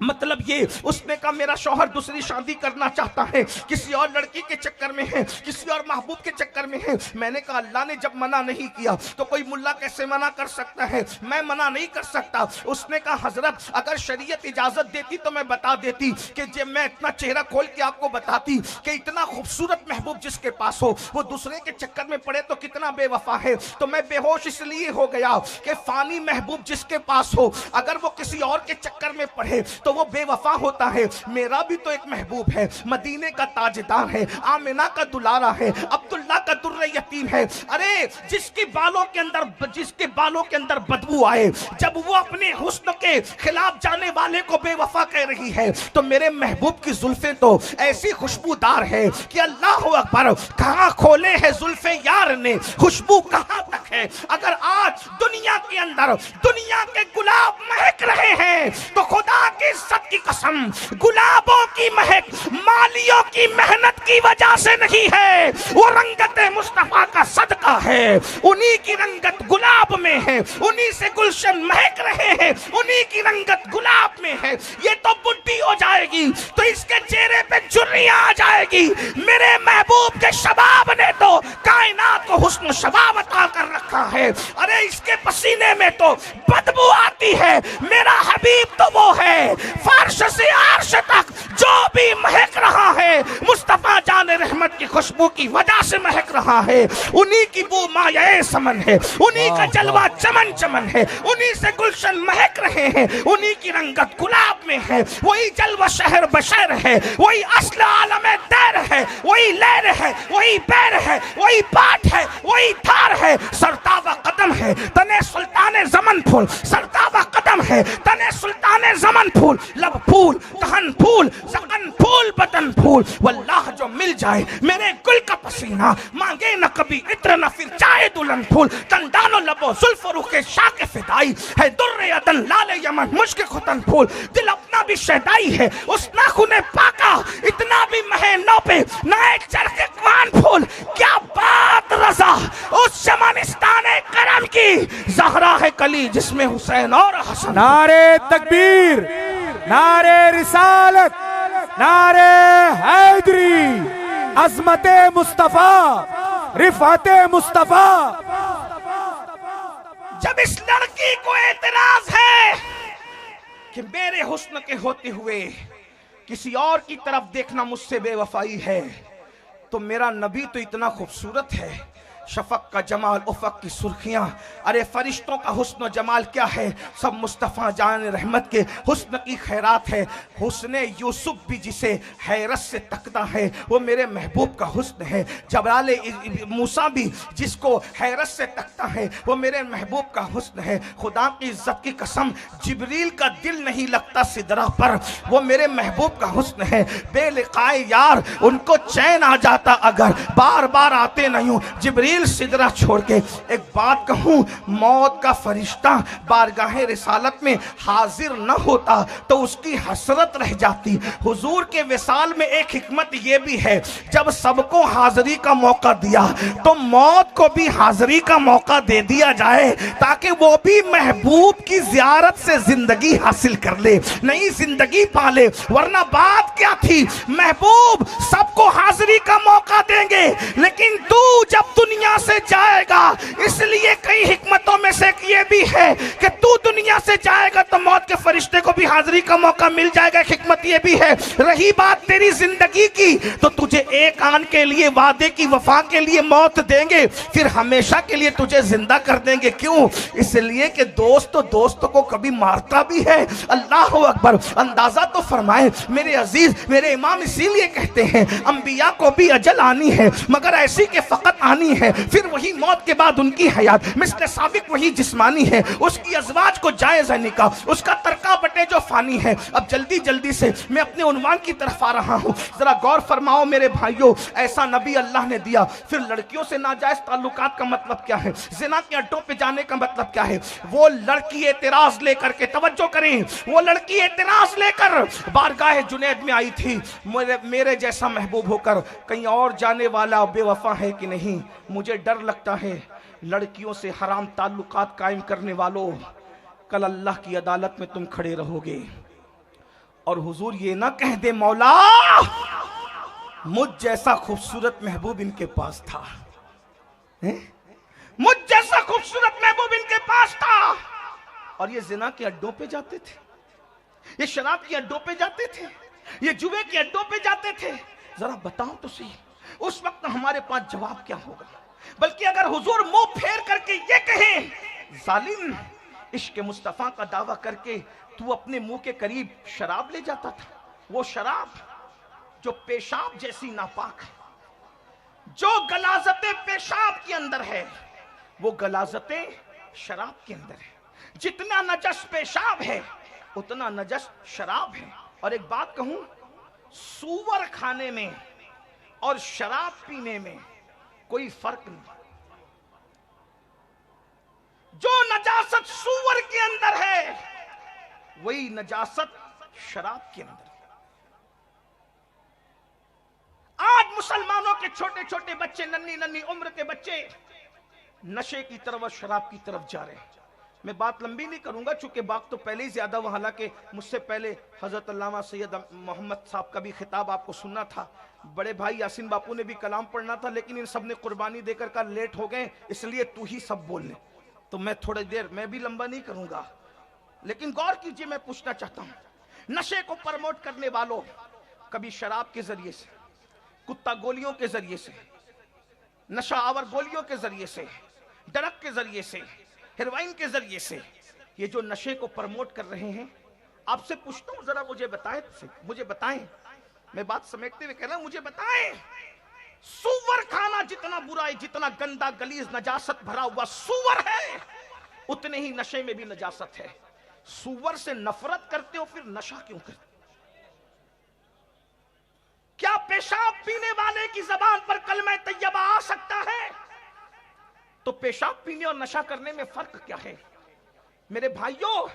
मतलब ये, उसने कहा मेरा शौहर दूसरी शादी करना चाहता है, किसी और लड़की के चक्कर में है, किसी और महबूब के चक्कर में है। मैंने कहा अल्लाह ने जब मना नहीं किया तो कोई मुल्ला कैसे मना कर सकता है, मैं मना नहीं कर सकता। उसने कहा हजरत अगर शरीयत इजाजत देती तो मैं बता देती कि जब मैं इतना चेहरा खोल के आपको बताती कि इतना खूबसूरत महबूब जिसके पास हो वो दूसरे के चक्कर में पड़े तो कितना बेवफा है। तो मैं बेहोश इसलिए हो गया कि फानी महबूब जिसके पास हो अगर वो किसी और के चक्कर में पड़े तो वो बेवफा होता है। मेरा भी तो एक महबूब है, मदीने का ताजदार है, आमिना का दुलारा है, अब्दुल्ला का दुर्रे यतीम है। अरे जिसके बालों के अंदर बदबू आए जब वो अपने हुस्न के खिलाफ जाने वाले को बेवफा कह रही है तो मेरे महबूब की जुल्फें तो ऐसी खुशबूदार है कि अल्लाह अकबर, कहां खोले है जुल्फे यार ने, खुशबू कहां तक है। अगर आज दुनिया के अंदर दुनिया के गुलाब महक रहे हैं तो खुदा की इज्जत की कसम गुलाबों की महक मालियों की मेहनत की वजह से नहीं है, वो रंगत मुस्तफा का सदका है। उन्हीं की रंगत गुलाब में है, उन्हीं से गुलशन महक रहे हैं, उन्हीं की रंगत गुलाब में है। ये तो बुढ़ी हो जाएगी तो इसके चेहरे पे झुर्रियां आ जाएगी। मेरे महबूब के शबाब ने तो कायनात को हुस्न शबाब अता कर रखा है। अरे इसके पसीने में तो बदबू आती है। मेरा हबीब तो वो है फर्श से अर्श तक जो भी महक रहा है मुस्तफा जान रहमत की खुशबू की वजह से महक रहा है। उन्हीं की वो माया समन है, उन्हीं का जलवा चमन चमन है, उन्हीं से गुलशन महक रहे हैं, उन्हीं की रंगत गुलाब में है। वही जलवा शहर बशर है, वही अस्ल आलम दैर है, वही लहर है, वही पैर है, वही पाठ है, वही थार है। सरतावा कदम है तने सुल्तान जमन फूल, सरतावा कदम है तने सुल्तान जमन फूल, लब फूल तहन फूल सकन फूल बदन फूल। वल्लाह जो मिल जाए मेरे गुल का पसीना मांगे न कभी इत्र न फिर चाहे दुल्हन फूल। तंदानो लबो जुल्फ रुखे शाह के फिदाई है, दुर्रे अदन लाले यमन मुश्क खुतन फूल। दिल अपना भी शहदाई है उस नाखुने पाका, इतना भी महे नौ पे नए चरखे कमान फूल। क्या बात रजा उस शमानिस्तान करम की, ज़हरा है कली जिसमें हुसैन और हसन। नारे तकबीर, नारे रिसालत, नारे हैदरी, अजमते मुस्तफा, रिफाते मुस्तफा। जब इस लड़की को एतराज है कि मेरे हुस्न के होते हुए किसी और की तरफ देखना मुझसे बेवफाई है, तो मेरा नबी तो इतना खूबसूरत है, शफक का जमाल उफक की सुर्खियां। अरे फरिश्तों का हुस्न जमाल क्या है, सब मुस्तफ़ा जान रहमत के हुस्न की खैरात है। हुस्न यूसुफ भी जिसे हैरत से तकता है वो मेरे महबूब का हुस्न है। जबराल मूसा भी जिसको हैरत से तकता है वो मेरे महबूब का हुस्न है। खुदा की इज्जत की कसम जिब्रील का दिल नहीं लगता सिदरा पर, वो मेरे महबूब का हुस्न है। बेलिकाए यार उनको चैन आ जाता अगर बार बार आते नहीं हूँ। जिब्रील सिदरा छोड़ के एक बात कहूं, मौत का फरिश्ता बारगाहे रिसालत में हाजिर न होता तो उसकी हसरत रह जाती। हुजूर के विसाल में एक हिकमत यह भी है, जब सबको हाजिरी का मौका दिया तो मौत को भी हाजिरी का मौका दे दिया जाए ताकि वो भी महबूब की जियारत से जिंदगी हासिल कर ले, नई जिंदगी पाले। वरना बात क्या थी, महबूब सबको हाजिरी का मौका देंगे लेकिन तू जब दुनिया से जाएगा, इसलिए कई हिकमतों में से ये भी है कि तू दुनिया से जाएगा तो मौत के फरिश्ते को भी हाजिरी का मौका मिल जाएगा। हिकमत ये भी है। रही बात तेरी जिंदगी की तो तुझे एक आन के लिए वादे की वफा के लिए मौत देंगे, फिर हमेशा के लिए तुझे जिंदा कर देंगे। क्यों? इसलिए कि दोस्त तो दोस्त को कभी मारता भी है। अल्लाह अकबर। अंदाजा तो फरमाए मेरे अजीज, मेरे इमाम इसीलिए कहते हैं अंबिया को भी अजल आनी है मगर ऐसी के फकत आनी है, फिर वही मौत के बाद उनकी हयात। मिस्टर साबिक वही जिस्मानी है, उसकी अजवाज को जायज़ है निकाह, उसका तरका बटे जो फानी है। अब जल्दी जल्दी से मैं अपने उन्वान की तरफ आ रहा हूँ, जरा गौर फरमाओ मेरे भाइयों। ऐसा नबी अल्लाह ने दिया, फिर लड़कियों से नाजायज ताल्लुकात का मतलब क्या है, जिना के अड्डों पे जाने का मतलब क्या है। वो लड़की एतराज लेकर के, तवज्जो करें, वो लड़की एतराज लेकर बारगाह जुनैद में आई थी। मेरे जैसा महबूब होकर कहीं और जाने वाला बेवफा है कि नहीं, मुझे डर लगता है। लड़कियों से हराम ताल्लुकात कायम करने वालों, कल अल्लाह की अदालत में तुम खड़े रहोगे और हुजूर ये ना कह दे मौला मुझ जैसा खूबसूरत महबूब इनके पास था, मुझ जैसा खूबसूरत महबूब इनके पास था। और ये जिना के अड्डों पे जाते थे, ये शराब के अड्डों पे जाते थे, ये जुए के अड्डों पे जाते थे। जरा बताओ तो सही उस वक्त हमारे पास जवाब क्या होगा। बल्कि अगर हुजूर मुंह फेर करके ये कहें, जालिम इश्क मुस्तफा का दावा करके तू अपने मुंह के करीब शराब ले जाता था, वो शराब जो पेशाब जैसी नापाक है, जो गलाजते पेशाब के अंदर है वो गलाजते शराब के अंदर है। जितना नजस पेशाब है उतना नजस शराब है। और एक बात कहूं, सूअर खाने में और शराब पीने में कोई फर्क नहीं। जो नजासत सूअर के अंदर है वही नजासत शराब के अंदर है। आज मुसलमानों के छोटे छोटे बच्चे, नन्ही नन्ही उम्र के बच्चे नशे की तरफ और शराब की तरफ जा रहे हैं। मैं बात लंबी नहीं करूंगा चूंकि बात तो पहले ही ज्यादा हुआ। हालांकि मुझसे पहले हजरत अल्लामा सैयद मोहम्मद साहब का भी खिताब आपको सुनना था, बड़े भाई यासीन बापू ने भी कलाम पढ़ना था, लेकिन इन सब ने कुर्बानी देकर का लेट हो गए, इसलिए तू ही सब बोल ले। तो मैं थोड़ी देर, मैं भी लंबा नहीं करूंगा, लेकिन गौर कीजिए। मैं पूछना चाहता हूं, नशे को प्रमोट करने वालों, कभी शराब के जरिए से, कुत्ता गोलियों के जरिए से, नशा आवर गोलियों के जरिए से, ड्रग के जरिए से, हेरोइन के जरिए से ये जो नशे को प्रमोट कर रहे हैं, आपसे पूछता हूं जरा मुझे बताएं, मुझे बताएं। मैं बात समेटते हुए कह रहा हूं, मुझे बताएं। सूअर खाना जितना बुरा है, जितना गंदा गलीज नजासत भरा हुआ सूअर है, उतने ही नशे में भी नजासत है। सूअर से नफरत करते हो फिर नशा क्यों करते? क्या पेशाब पीने वाले की जबान पर कलमा तैयबा आ सकता है? तो पेशाब पीने और नशा करने में फर्क क्या है? मेरे भाइयों,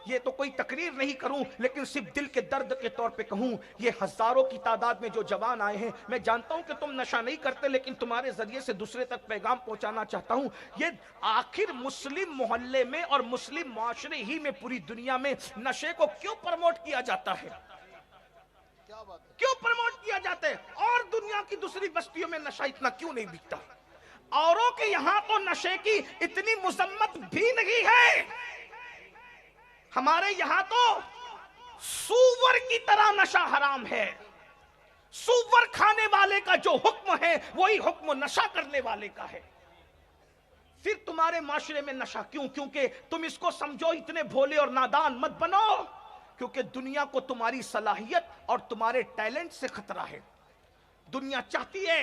ये तो कोई तकरीर नहीं करूं, लेकिन सिर्फ दिल के दर्द के तौर पे कहूं, ये हजारों की तादाद में जो जवान आए हैं, मैं जानता हूं कि तुम नशा नहीं करते, लेकिन तुम्हारे जरिए से दूसरे तक पैगाम पहुंचाना चाहता हूं। ये आखिर मुस्लिम मोहल्ले में और मुस्लिम माशरे ही में पूरी दुनिया में नशे को क्यों प्रमोट किया जाता है? क्यों प्रमोट किया जाता है? और दुनिया की दूसरी बस्तियों में नशा इतना क्यों नहीं बिकता? औरों के यहां तो नशे की इतनी मुजम्मत भी नहीं है, हमारे यहां तो सूअर की तरह नशा हराम है। सूअर खाने वाले का जो हुक्म है वही हुक्म नशा करने वाले का है। फिर तुम्हारे माशरे में नशा क्यों? क्योंकि तुम इसको समझो इतने भोले और नादान मत बनो, क्योंकि दुनिया को तुम्हारी सलाहियत और तुम्हारे टैलेंट से खतरा है। दुनिया चाहती है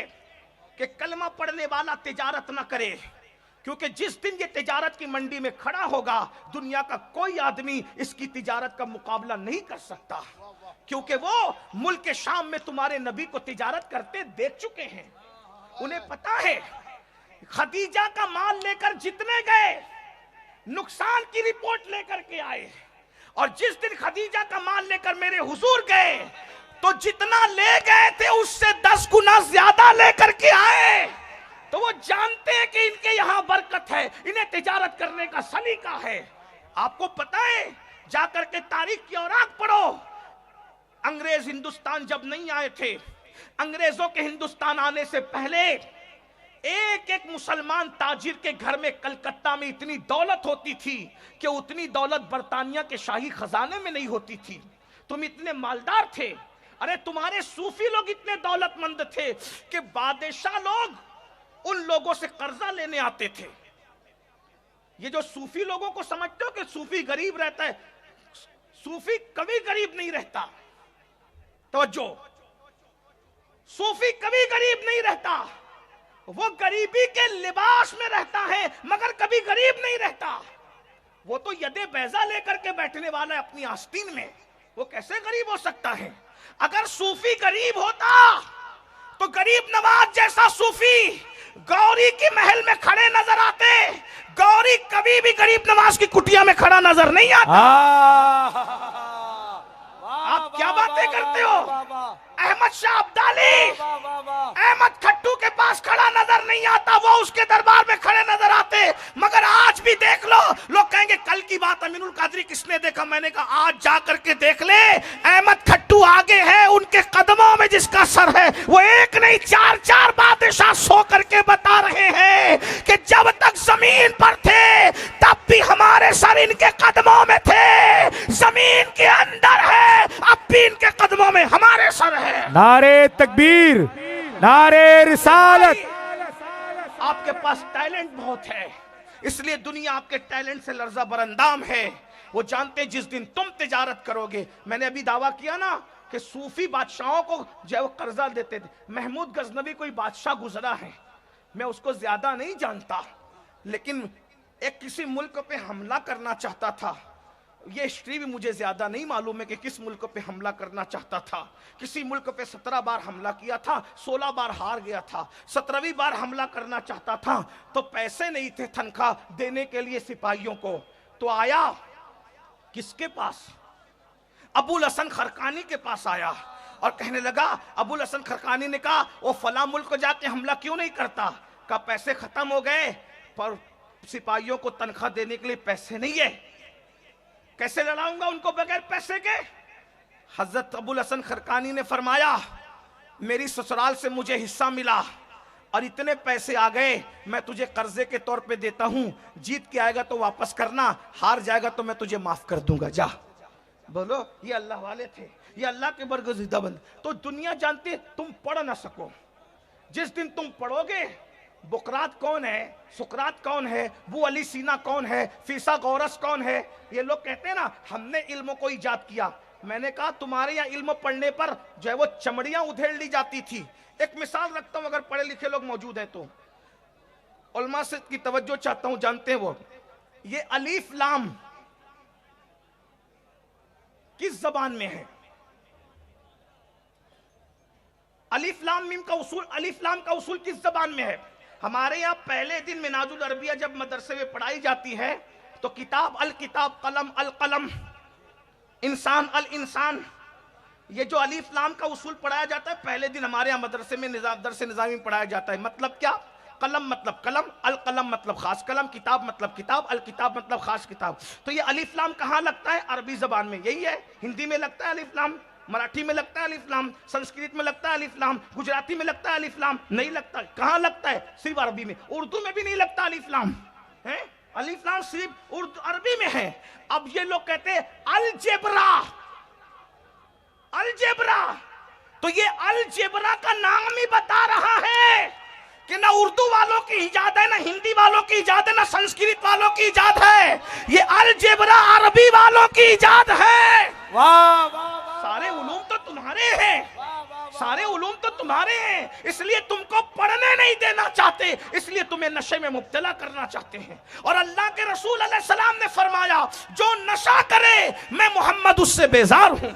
कि कलमा पढ़ने वाला तिजारत ना करे, क्योंकि जिस दिन ये तिजारत की मंडी में खड़ा होगा, दुनिया का कोई आदमी इसकी तिजारत का मुकाबला नहीं कर सकता, क्योंकि वो मुल्क शाम में तुम्हारे नबी को तिजारत करते देख चुके हैं। उन्हें पता है खदीजा का माल लेकर जितने गए नुकसान की रिपोर्ट लेकर के आए, और जिस दिन खदीजा का माल लेकर मेरे हुजूर गए तो जितना ले गए थे उससे 10 गुना ज्यादा लेकर के आए। तो वो जानते हैं कि इनके यहां बरकत है, इन्हें तिजारत करने का सलीका है। आपको पता है, जाकर के तारीख की औराक पढ़ो, अंग्रेज हिंदुस्तान जब नहीं आए थे, अंग्रेजों के हिंदुस्तान आने से पहले एक एक मुसलमान ताजिर के घर में कलकत्ता में इतनी दौलत होती थी कि उतनी दौलत बर्तानिया के शाही खजाने में नहीं होती थी। तुम इतने मालदार थे, अरे तुम्हारे सूफी लोग इतने दौलतमंद थे कि बादशाह लोग उन लोगों से कर्जा लेने आते थे। ये जो सूफी लोगों को समझते हो कि सूफी गरीब रहता है, सूफी कभी गरीब नहीं रहता। तवज्जो, सूफी कभी गरीब नहीं रहता, वो गरीबी के लिबास में रहता है मगर कभी गरीब नहीं रहता। वो तो यदे बैजा लेकर के बैठने वाला है अपनी आस्तीन में, वो कैसे गरीब हो सकता है? अगर सूफी गरीब होता तो गरीब नवाज जैसा सूफी गौरी की महल में खड़े नजर आते। गौरी कभी भी गरीब नवाज की कुटिया में खड़ा नजर नहीं आता। आप क्या बातें करते हो? अहमद शाह अब्दाली अहमद खट्टू के पास खड़ा नजर नहीं आता, वो उसके दरबार में खड़े नजर आते। मगर आज भी देख लो, लोग कहेंगे कल की बात अमीनुल कादरी किसने देखा, मैंने कहा आज जा करके देख ले, अहमद खट्टू आगे है, उनके कदमों में जिसका सर है, वो एक नहीं चार चार बादशाह सो करके बता रहे हैं कि जब तक जमीन पर थे तब भी हमारे सर इनके कदमों में थे, जमीन के अंदर है अब भी इनके कदमों में हमारे सर है। नारे तकबीर, नारे रिसालत। आपके पास टैलेंट बहुत है, इसलिए दुनिया आपके टैलेंट से लर्जा बरंदाम है। वो जानते हैं जिस दिन तुम तिजारत करोगे, मैंने अभी दावा किया ना कि सूफी बादशाहों को जो वो कर्जा देते थे, महमूद गजनवी कोई बादशाह गुजरा है, मैं उसको ज्यादा नहीं जानता, लेकिन एक किसी मुल्क पे हमला करना चाहता था, ये हिस्ट्री भी मुझे ज्यादा नहीं मालूम है कि किस मुल्क पे हमला करना चाहता था। किसी मुल्क पे 17 बार हमला किया था, 16 बार हार गया था, 17वीं बार हमला करना चाहता था तो पैसे नहीं थे तनख्वाह देने के लिए सिपाहियों को, तो आया किसके पास, अबुल हसन खरकानी के पास आया और कहने लगा, अबुल हसन खरकानी ने कहा वो फला मुल्क को जाके हमला क्यों नहीं करता, कहा पैसे खत्म हो गए पर सिपाहियों को तनख्वाह देने के लिए पैसे नहीं है, कैसे लड़ाऊंगा उनको बगैर पैसे के। हजरत अबुल हसन खरकानी ने फरमाया, मेरी ससुराल से मुझे हिस्सा मिला और इतने पैसे आ गए, मैं तुझे कर्जे के तौर पे देता हूं, जीत के आएगा तो वापस करना, हार जाएगा तो मैं तुझे माफ कर दूंगा, जा। बोलो, ये अल्लाह वाले थे, ये अल्लाह के बरगुज़िदा बंद। तो दुनिया जानती है तुम पढ़ ना सको, जिस दिन तुम पढ़ोगे, बुकरात कौन है, सुकरात कौन है, बू अली सीना कौन है, फिसागोरस कौन है, ये लोग कहते हैं ना हमने इल्म को इजाद किया। मैंने कहा तुम्हारे यहाँ इल्म पढ़ने पर जो है वो चमड़ियां उधेड़ ली जाती थी। एक मिसाल रखता हूं, अगर पढ़े लिखे लोग मौजूद हैं तो उलमा से की तवज्जो चाहता हूं, जानते हैं वो, ये अलीफ लाम किस जबान में है, अलीफ लाम मीम का उसूल, अलीफ लाम का उसूल किस जबान में है। हमारे यहाँ पहले दिन मिनाजुल अरबिया जब मदरसे में पढ़ाई जाती है तो किताब अल किताब, कलम अल कलम, इंसान अल इंसान, ये जो अलीफ लाम का उसूल पढ़ाया जाता है पहले दिन हमारे यहाँ मदरसे में दरस निज़ामी में पढ़ाया जाता है। मतलब क्या, कलम मतलब कलम, अल कलम मतलब खास कलम, किताब मतलब किताब, अल किताब मतलब खास किताब। तो ये अलीफ लाम कहाँ लगता है, अरबी जबान में, यही है। हिंदी में लगता है अलीफ लाम, मराठी में लगता है अलीफ लाम, संस्कृत में लगता है अलीफ लाम, गुजराती में लगता है अलीफ लाम, नहीं लगता। कहाँ लगता है, सिर्फ अरबी में। उर्दू में भी नहीं लगता अलीफ लाम है, अलीफ लाम सिर्फ उर्दू अरबी में है। अब ये लोग कहते हैं अलजेब्रा, अलजेब्रा, तो ये अलजेब्रा का नाम ही बता रहा है कि ना उर्दू वालों की इजाद है, ना हिंदी वालों की इजाद है, ना संस्कृत वालों की इजाद है, ये अलजेब्रा अरबी वालों की इजाद है। वाह वाह, सारे उलूम तो तुम्हारे हैं, सारे उलूम तो तुम्हारे हैं, इसलिए तुमको पढ़ने नहीं देना चाहते, इसलिए तुम्हें नशे में मुब्तला करना चाहते हैं। और अल्लाह के रसूल अलैहि सलाम ने फरमाया, जो नशा करे मैं मोहम्मद उससे बेजार हूं।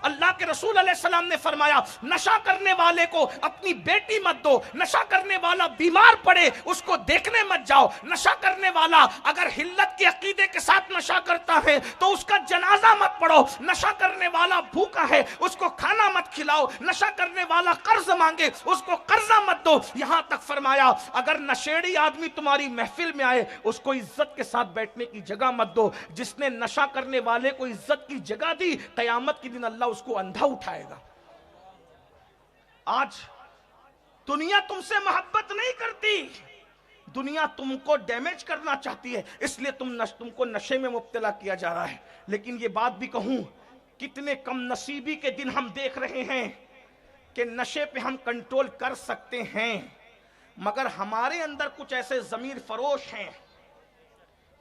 अल्लाह के रसूल अलैहिस्सलाम ने फरमाया, नशा करने वाले को अपनी बेटी मत दो, नशा करने वाला बीमार पड़े उसको देखने मत जाओ, नशा करने वाला अगर हिल्लत के अकीदे के साथ नशा करता है तो उसका जनाजा मत पढ़ो, नशा करने वाला भूखा है उसको खाना मत खिलाओ, नशा करने वाला कर्ज मांगे उसको कर्जा मत दो। यहां तक फरमाया, अगर नशेड़ी आदमी तुम्हारी महफिल में आए उसको इज्जत के साथ बैठने की जगह मत दो। जिसने नशा करने वाले को इज्जत की जगह दी, कयामत के दिन अल्लाह उसको अंधा उठाएगा। आज दुनिया तुमसे मोहब्बत नहीं करती, दुनिया तुमको डैमेज करना चाहती है, इसलिए तुमको नशे में मुब्तला किया जा रहा है। लेकिन ये बात भी कहूं, कितने कम नसीबी के दिन हम देख रहे हैं कि नशे पे हम कंट्रोल कर सकते हैं, मगर हमारे अंदर कुछ ऐसे जमीर फरोश हैं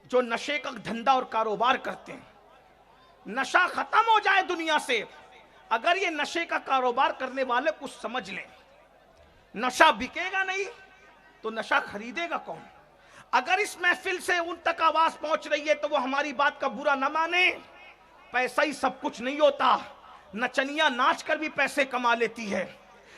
जो नशे का धंधा और कारोबार करते हैं। नशा खत्म हो जाए दुनिया से, अगर ये नशे का कारोबार करने वाले कुछ समझ लें, नशा बिकेगा नहीं तो नशा खरीदेगा कौन। अगर इस महफिल से उन तक आवाज पहुंच रही है तो वो हमारी बात का बुरा न माने, पैसा ही सब कुछ नहीं होता, नचनिया नाच कर भी पैसे कमा लेती है,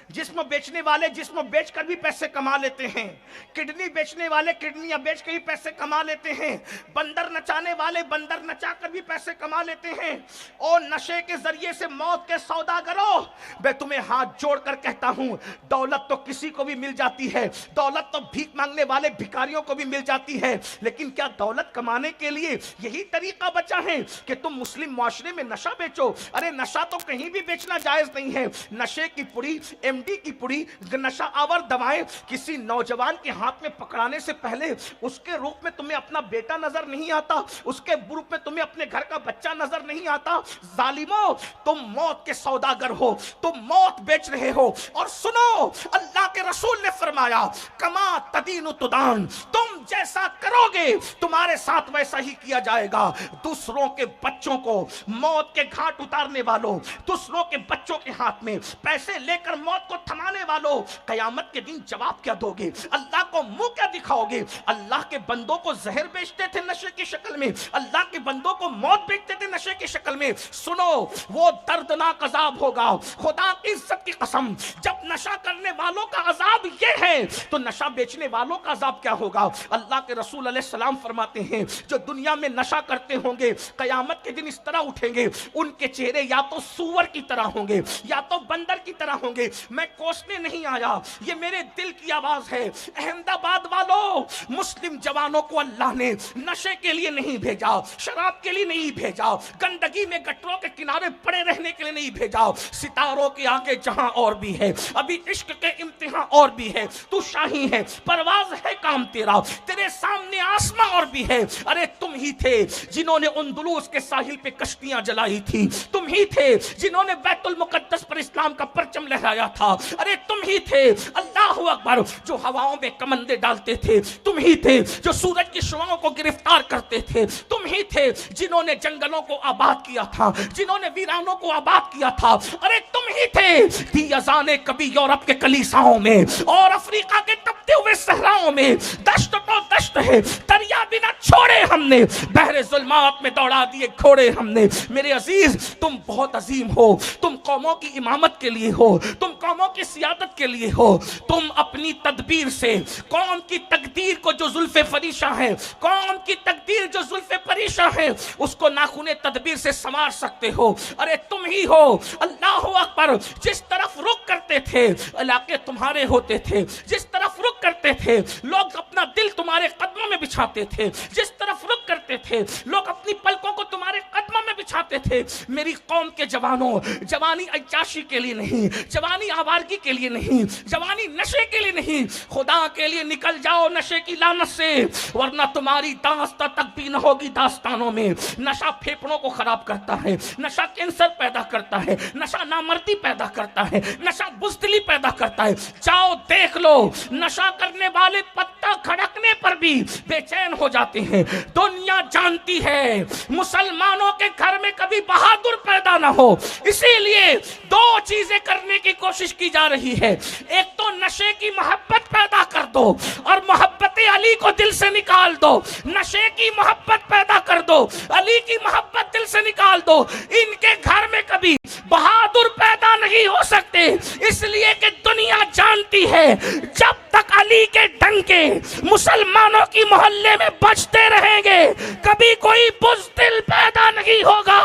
जिस्म बेचने वाले जिस्म बेचकर भी पैसे कमा लेते हैं, किडनी बेचने वाले किडनियां बेच कर भी पैसे कमा लेते हैं, बंदर नचाने वाले बंदर नचाकर भी पैसे कमा लेते हैं। और नशे के जरिए से मौत के सौदागरों, मैं तुम्हें हाथ जोड़कर कहता हूं, दौलत तो किसी को भी मिल जाती है, दौलत तो भीख मांगने वाले भिखारियों को भी मिल जाती है, लेकिन क्या दौलत कमाने के लिए यही तरीका बचा है कि तुम मुस्लिम मुआशरे में नशा बेचो? अरे नशा तो कहीं भी बेचना जायज नहीं है। नशे की पुड़ी, एमडी की पुड़ी, नशा आवर दवाएं किसी नौजवान के हाथ में पकड़ाने से पहले उसके रूप में तुम्हें अपना बेटा नजर नहीं आता, उसके रूप में तुम्हें अपने घर का बच्चा नजर नहीं आता। जालिमो, तुम मौत के सौदागर हो, तुम मौत बेच रहे हो। और सुनो, अल्लाह के रसूल ने फरमाया, कमा तदीनु तुदान, तुम जैसा करोगे तुम्हारे साथ वैसा ही किया जाएगा। दूसरों के बच्चों को मौत के घाट उतारने वालों, दूसरों के बच्चों के हाथ में पैसे लेकर मौत को थमाने वालों, कयामत के दिन जवाब क्या दोगे? अल्लाह को मुंह क्या दिखाओगे? अल्लाह के बंदों को जहर बेचते थे नशे की शक्ल में, अल्लाह के बंदों को मौत बेचते थे नशे की शक्ल में। सुनो, वो दर्दनाक अजाब होगा, खुदा की इज्जत की कसम, जब नशा करने वालों का अजाब ये है तो नशा बेचने वालों का अजाब क्या होगा? अल्लाह के रसूल अलैहि सलाम फरमाते हैं, जो दुनिया में नशा करते होंगे कयामत के दिन इस तरह उठेंगे, उनके चेहरे या तो सूअर की तरह होंगे या तो बंदर की तरह होंगे। मैं कोसने नहीं आया, ये मेरे दिल की आवाज है। अहमदाबाद वालों, मुस्लिम जवानों को अल्लाह ने नशे के लिए नहीं भेजा, शराब के लिए नहीं भेजा, गंदगी में गटरों के किनारे पड़े रहने के लिए नहीं भेजा। सितारों के आगे जहां और भी है, अभी इश्क के इम्तिहान और भी है, तू शाही है, परवाज है काम तेरा, तेरे सामने आसमां और भी है। अरे तुम ही थे जिन्होंने अंदलूस के साहिल पे कश्तियां जलाई थी, तुम ही थे जिन्होंने बैतुल मुकद्दस पर इस्लाम का परचम लहराया था। अरे तुम ही थे, अल्लाह अकबर, जो हवाओं में कमंदे डालते थे, तुम ही थे जो सूरज की शुआओं को गिरफ्तार करते थे, तुम ही थे जिन्होंने जंगलों को आबाद किया था, जिन्होंने वीरानों को आबाद किया था। अरे तुम ही थे, दी अज़ाने कभी यूरोप के कलीसाओं में और अफ्रीका के तपते हुए सहराओं में, दश्त तो दश्त है, दरिया बिना छोड़े हमने, बहरे जुल्मात में दौड़ा दिए घोड़े हमने। मेरे अजीज, तुम बहुत अजीम हो, तुम कौमों की इमामत के लिए हो, तुम कौमों की सियादत के लिए हो। तुम अपनी तदबीर से कौम की तकदीर को जो जुल्फे फरीशा है, कौम की तकदीर जो जुल्फे फरीशा है, उसको नाखूने तदबीर से संवार सकते हो। अरे तुम ही हो, अल्लाह अकबर, जिस तरफ रुख करते थे इलाके तुम्हारे होते थे, जिस तरफ रुख करते थे लोग अपना दिल तुम्हारे कदमों में बिछाते थे, जिस तरफ रुख करते थे लोग अपनी पलकों को तुम्हारे कदमों में बिछाते थे। मेरी कौम के जवानों, जवानी अय्याशी के लिए नहीं, जवानी आवारगी के लिए नहीं, जवानी नशे के लिए नहीं, खुदा के लिए निकल जाओ नशे की लानत से, वरना तुम्हारी दास्तां तक भी न होगी दास्तानों में। नशा फेफड़ों को खराब करता है, नशा कैंसर पैदा करता है, नशा नामर्दी पैदा करता है, नशा बुज़दिली पैदा करता है। जाओ देख लो, नशा करने वाले पत्ता खड़कने पर भी बेचैन हो जाते हैं। दुनिया जानती है मुसलमानों के घर में कभी बहादुर पैदा ना हो, इसीलिए दो चीजें करने की कोशिश की जा रही है। एक तो नशे की मोहब्बत पैदा कर दो और मोहब्बत अली को दिल से निकाल दो। नशे की मोहब्बत पैदा कर दो, अली की मोहब्बत दिल से निकाल दो। इनके घर में कभी बहादुर पैदा नहीं हो सकते, इसलिए कि दुनिया जानती है जब तक अली के डंके मुसलमानों की मोहल्ले में बजते रहेंगे कभी कोई बुज़दिल पैदा नहीं होगा,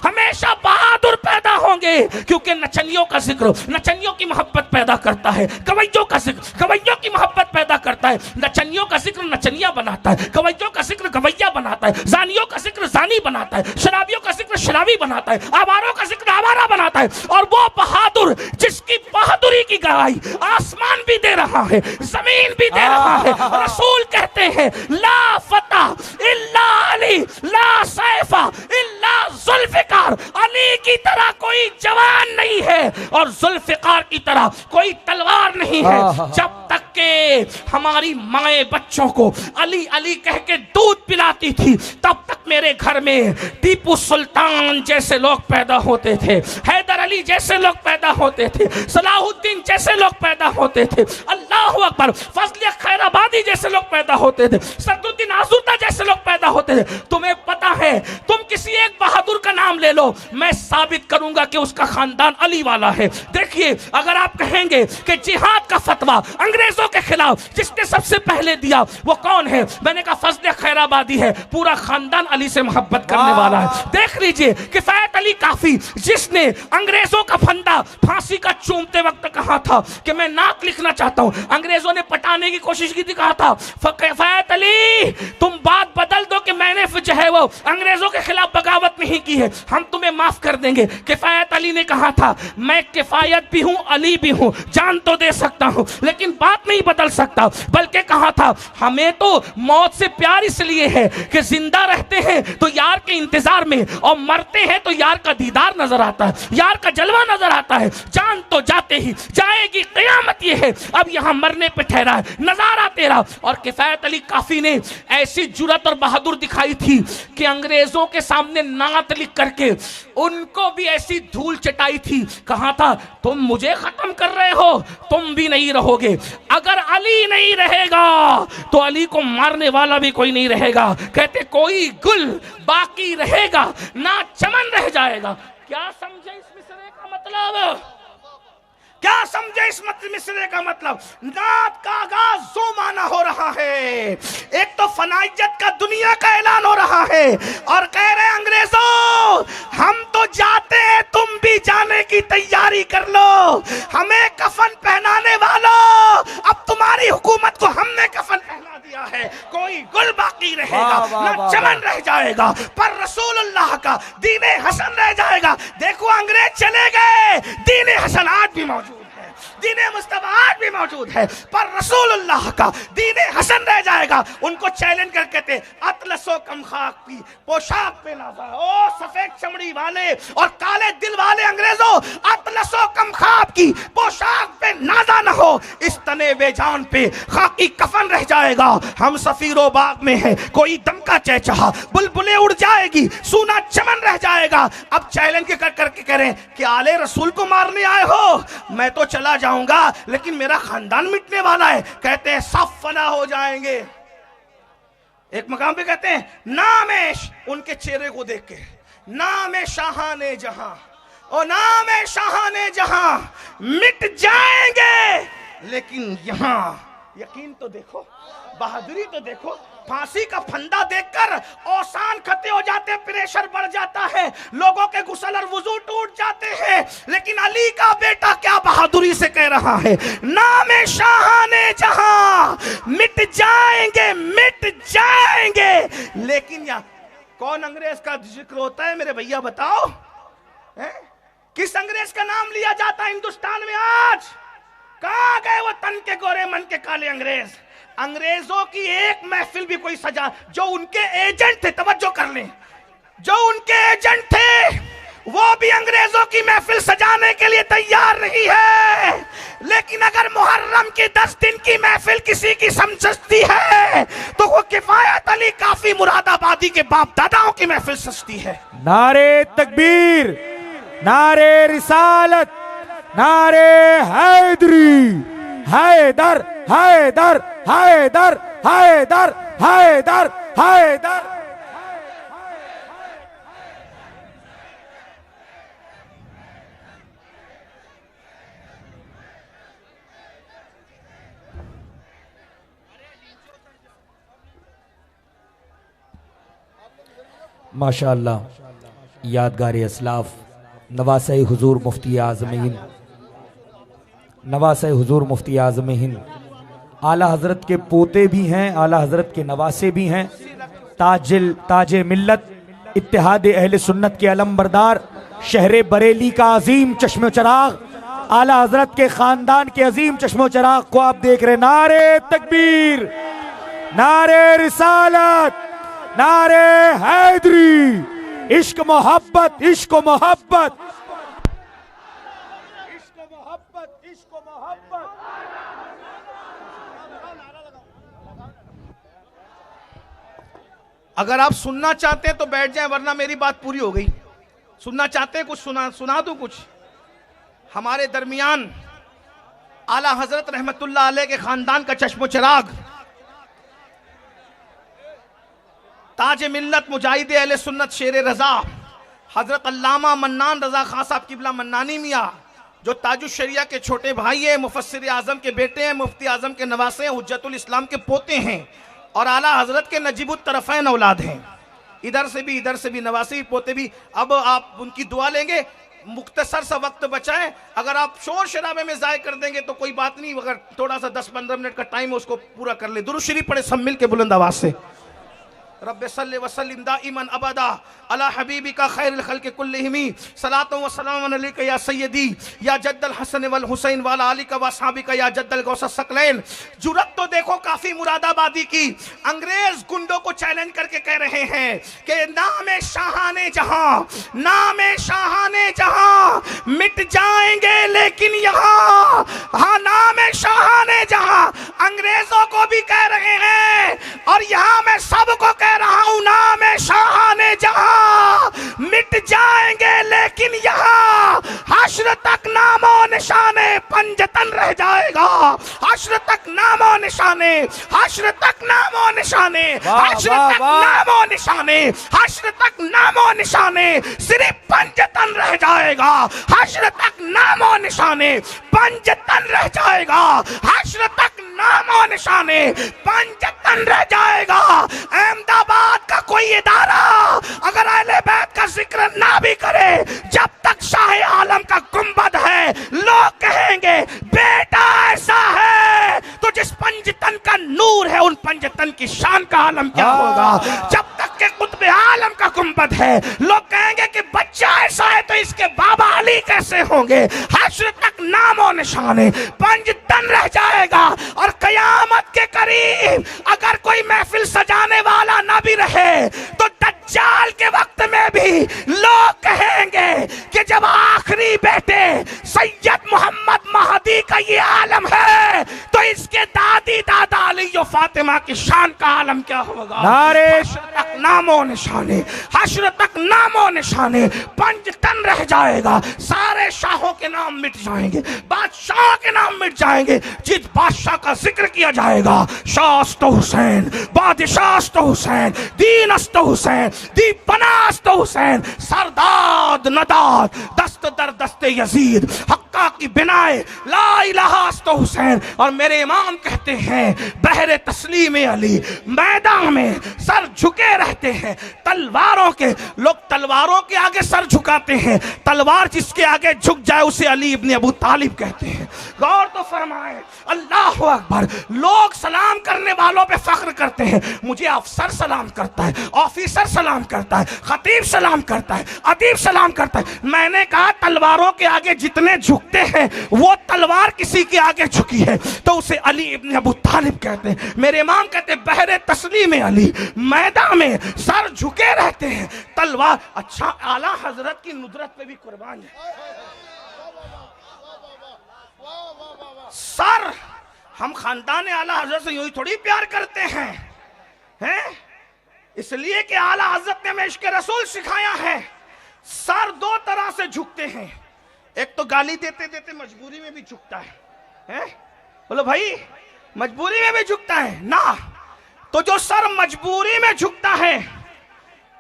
हमेशा बहादुर पैदा होंगे। क्योंकि नचनियों का जिक्र नचनियों की मोहब्बत पैदा करता है, गवैयों का जिक्र गवैयों की मोहब्बत पैदा करता है, नचनियों का जिक्र नचनिया बनाता है, गवैयों का जिक्र गवैया बनाता है, जानियों का जिक्र जानी बनाता है, शराबियों का जिक्र शराबी बनाता है, आवारों का जिक्र आवारा बनाता है। और वो बहादुर जिसकी बहादुरी की गवाही आसमान भी दे रहा है, जमीन भी दे रहा है। रसूल कहते हैं, ला फतह इल्ला अली, ला सैफा इल्ला जुल्फिकार। अली की तरह कोई जवान नहीं है और जुल्फिकार की तरह कोई तलवार नहीं है। जब तक के हमारी माए बच्चों को अली अली कह के दूध पिलाती थी, तब तक मेरे घर में टीपू सुल्तान जैसे लोग पैदा होते थे, हैदर अली जैसे लोग पैदा होते थे, सलाहुद्दीन जैसे लोग पैदा होते थे, अल्लाह अकबर, फजल खैराबादी जैसे लोग पैदा होते थे, सदुद्दीन आजुर्दा जैसे ऐसे लोग पैदा होते हैं। तुम्हें पता है, तुम किसी एक बहादुर का नाम ले लो, मैं साबित करूंगा कि उसका खानदान अली वाला है। देखिए, अगर आप कहेंगे कि जिहाद का फतवा अंग्रेजों के खिलाफ जिसने सबसे पहले दिया वो कौन है, मैंने कहा फजल खैराबादी है। पूरा खानदान अली से मोहब्बत करने वाला है। देख लीजिए, किफायत अली काफी, जिसने अंग्रेजों का फंदा फांसी का चूमते वक्त कहा था कि मैं नाक लिखना चाहता हूं, अंग्रेजों ने पटाने की कोशिश की थी, कहा था किफायत अली तुम बात बदल दो कि मैंने जो है वो अंग्रेजों के खिलाफ बगावत नहीं की है, हम तुम्हें माफ कर देंगे। किफायत अली ने कहा था मैं किफायत भी हूं, अली भी हूं, जान तो दे सकता हूं लेकिन बात नहीं बदल सकता। बल्कि कहा था हमें तो मौत से प्यार इसलिए है कि जिंदा रहते हैं तो यार के इंतजार में, और मरते हैं तो यार का दीदार नजर आता है, यार का जलवा नजर आता है। जान तो जाते ही जाएगी, कयामत ये है, अब यहां मरने पे ठहरा है नजारा तेरा। और किफायत अली काफी ने ऐसी जुर्रत और बहादुर दिखाई थी कि अंग्रेजों के सामने नात लिख करके उनको भी ऐसी धूल चटाई थी। कहा था तुम मुझे खत्म कर रहे हो, तुम भी नहीं रहोगे। अगर अली नहीं रहेगा तो अली को मारने वाला भी कोई नहीं रहेगा। कहते कोई गुल बाकी रहेगा ना चमन रह जाएगा। क्या समझे इस मिसरे का मतलब? क्या समझे इस मिसरे का मतलब? नात का आगाज जो माना हो रहा है, एक तो फनाइयत का दुनिया का ऐलान हो रहा है और कह रहे हैं अंग्रेजों हम तो जाते हैं, तुम भी जाने की तैयारी कर लो, हमें कफन पहनाने वालों, अब तुम्हारी हुकूमत को हमने कफन पहना दिया है, कोई गुल बाकी रहेगा ना चमन रह जाएगा, पर रसूलुल्लाह का दीने हसन रह जाएगा। देखो अंग्रेज चले गए, दीने हसन आज भी मौजूद, दीने मुस्तफा आज भी मौजूद है, पर रसूलुल्लाह का दीने हसन रह जाएगा। उनको चैलेंज कर कहते अतलसो कम खाक की पोशाक पे नाजा, ओ सफेद चमड़ी वाले और काले दिल वाले अंग्रेजों, अतलसो कम खाक की पोशाक पे नाजा न हो, इस तने बेजान पे खाकी कफन रह जाएगा। हम सफीरो बाग में है, कोई दम का चहचहा, बुलबुलें उड़ जाएगी, सूना चमन रह जाएगा। अब चैलेंज कर करके करें कि आले रसूल को मारने आए हो, मैं तो चला जाऊंगा लेकिन मेरा खानदान मिटने वाला है। कहते हैं सब फना हो जाएंगे। एक मकाम पे कहते हैं नामेश, उनके चेहरे को देख के, नामे शाहाने जहां और नामे शाहाने जहां मिट जाएंगे, लेकिन यहां यकीन तो देखो, बहादुरी तो देखो। फांसी का फंदा देखकर औसान खते हो जाते, प्रेशर बढ़ जाता है, लोगों के गुस्ल और वुजू टूट जाते हैं, लेकिन अली का बेटा क्या बहादुरी से कह रहा है, नामे शाहाने जहां मिट जाएंगे, मिट जाएंगे। लेकिन यहाँ कौन अंग्रेज का जिक्र होता है मेरे भैया बताओ? किस अंग्रेज का नाम लिया जाता है हिंदुस्तान में आज? कहां गए वो तन के गोरे मन के काले अंग्रेज? अंग्रेजों की एक महफिल भी कोई सजा, जो उनके एजेंट थे, तवज्जो कर लें, जो उनके एजेंट थे वो भी अंग्रेजों की महफिल सजाने के लिए तैयार नहीं है। लेकिन अगर मुहर्रम की 10 दिन की महफिल किसी की समझती है तो वो किफायत अली काफी मुरादाबादी के बाप दादाओं की महफिल सजती है। नारे तकबीर, नारे रिसालत, नारे हैदरी, हैदर हैदर हैदर हैदर हैदर हैदर। माशाअल्लाह, यादगार असलाफ नवासे हुजूर मुफ्ती आज़म हिंद, नवासे हुजूर मुफ्ती आज़म हिंद आला हजरत के पोते भी हैं, आला हजरत के नवासे भी हैं, ताजे मिल्लत इत्तेहाद अहले सुन्नत के अलमबरदार, शहर बरेली का अजीम चश्मे चराग, आला हजरत के खानदान के अजीम चश्मो चराग को आप देख रहे। नारे तकबीर, नारे रिसालत, नारे हैदरी, इश्क मोहब्बत, इश्क मोहब्बत, इश्क मोहब्बत, इश्क मोहब्बत। अगर आप सुनना चाहते हैं तो बैठ जाएं, वरना मेरी बात पूरी हो गई। सुनना चाहते हैं कुछ सुना दूं कुछ। हमारे दरमियान आला हजरत रहमतुल्लाह अलैह के खानदान का चश्मो चिराग ताज मिल्लत मुजाहिद अहले सुन्नत शेर रजा हजरत अल्लामा मन्नान रजा खान साहब किबला मन्नानी मियाँ, जो ताजुश शरिया के छोटे भाई हैं, मुफस्सिर आजम के बेटे हैं, मुफ्ती आजम के नवासे हैं, हुज्जतुल इस्लाम के पोते हैं और आला हजरत के नजीबुत तरफ़ैन औलाद हैं। इधर से भी नवासे पोते भी। अब आप उनकी दुआ लेंगे, मुख्तसर सा वक्त बचाएं। अगर आप शोर शराबे में ज़ाय कर देंगे तो कोई बात नहीं, अगर थोड़ा सा 10-15 मिनट का टाइम है उसको पूरा कर ले। दुरूद शरीफ पढ़े सब मिल के बुलंद आवाज से। रब्बे सल्ले व सल्लिम दाइमन अबदा अला हबीबिका खैरुल खल्क़ि कुल्लिहिम सलातो व सलाम अलैका या सय्यदी या जद्दल हसन वल हुसैन वाला अली का वसाबिका या जद्दल गौस सकलैन। जुरत तो देखो काफी मुरादाबादी की। अंग्रेज गुंडों को चैलेंज करके कह रहे हैं कि नामे शाहाने जहां, नामे शाहाने जहां मिट जाएंगे लेकिन यहाँ, हाँ नामे शाहाने जहां अंग्रेजों को भी कह रहे हैं और यहाँ मैं सबको कह रहा हूं, नामे शाहाने जहां मिट जाएंगे लेकिन यहाँ हश्र तक नामो निशाने पंजतन रह जाएगा। हश्र तक नामो निशाने, हश्र तक नामो निशाने, हश्र तक नामो निशाने, हश्र तक नामो निशाने सिर्फ पंजतन रह जाएगा। हश्र तक नामो निशाने पंजतन रह जाएगा। हश्र तक नामो निशाने पंजतन रह जाएगा। अहमदाबाद का कोई इदारा अगर अहले बैत का जिक्र ना भी करे, जब तक शाह आलम का गुंबद है लोग कहेंगे बेटा ऐसा है, तो जिस पंजतन का नूर है उन पंजतन की शान का आलम क्या होगा। जब तक के कुतुब आलम का गुंबद है लोग कहेंगे कि बच्चा ऐसा है तो इसके बाबा अली कैसे होंगे। हश्र तक नामो निशाने पंजतन रह जाएगा और कयामत के करीब अगर कोई महफिल सजाने वाला ना भी रहे तो दज्जाल के वक्त में भी लोग कहेंगे कि जब आखिरी बेटे सैयद मोहम्मद महदी का ये आलम है तो इसके दादी दादा अली और फातिमा की शान का आलम क्या होगा। हश्र तक नामो निशाने, हश्र तक नामो निशाने पंजतन रह जाएगा। सारे शाहों के नाम मिट जाएंगे, बादशाह के नाम मिट जाएंगे। जिस बादशाह का जिक्र किया जाएगा शास्त हुसैन, बादशाह हुसैन, दीनस्त हुसैन, दीपनास्त हुसैन, सरदाद नदाद, दस्त दर दस्ते यजीद, हक्का की बिनाए ला इलाहा हुसैन। और मेरे इमाम कहते हैं बहरे तस्लीम अली, मैदान में सर झुके रहते हैं। तलवारों के लोग तलवारों के आगे सर झुकाते हैं, तलवार जिसके आगे झुक जाए उसे अली इब्न अबू तालिब कहते हैं। गौर तो फरमाए, अल्लाह अकबर। लोग सलाम करने वालों पे फख्र करते हैं। मुझे अफसर सलाम करता है, ऑफिसर सलाम करता है, खतीब सलाम करता है, अदीब सलाम करता है। मैंने कहा तलवारों के आगे जितने झुकते हैं वो तलवार किसी के आगे झुकी है तो उसे अली इब्न अबू तालिब कहते हैं। मेरे इमाम कहते हैं बहरे तस्लीम अली, मैदान में सर झुके रहते हैं, तलवार। अच्छा आला हजरत की नुदरत पे भी कुर्बान है सर। हम खानदान आला हजरत से यूं ही थोड़ी प्यार करते हैं, इसलिए कि आला हजरत ने हमें इश्क़ रसूल सिखाया है। सर दो तरह से झुकते हैं, एक तो गाली देते देते मजबूरी में भी झुकता है। बोलो भाई मजबूरी में भी झुकता है ना, तो जो सर मजबूरी में झुकता है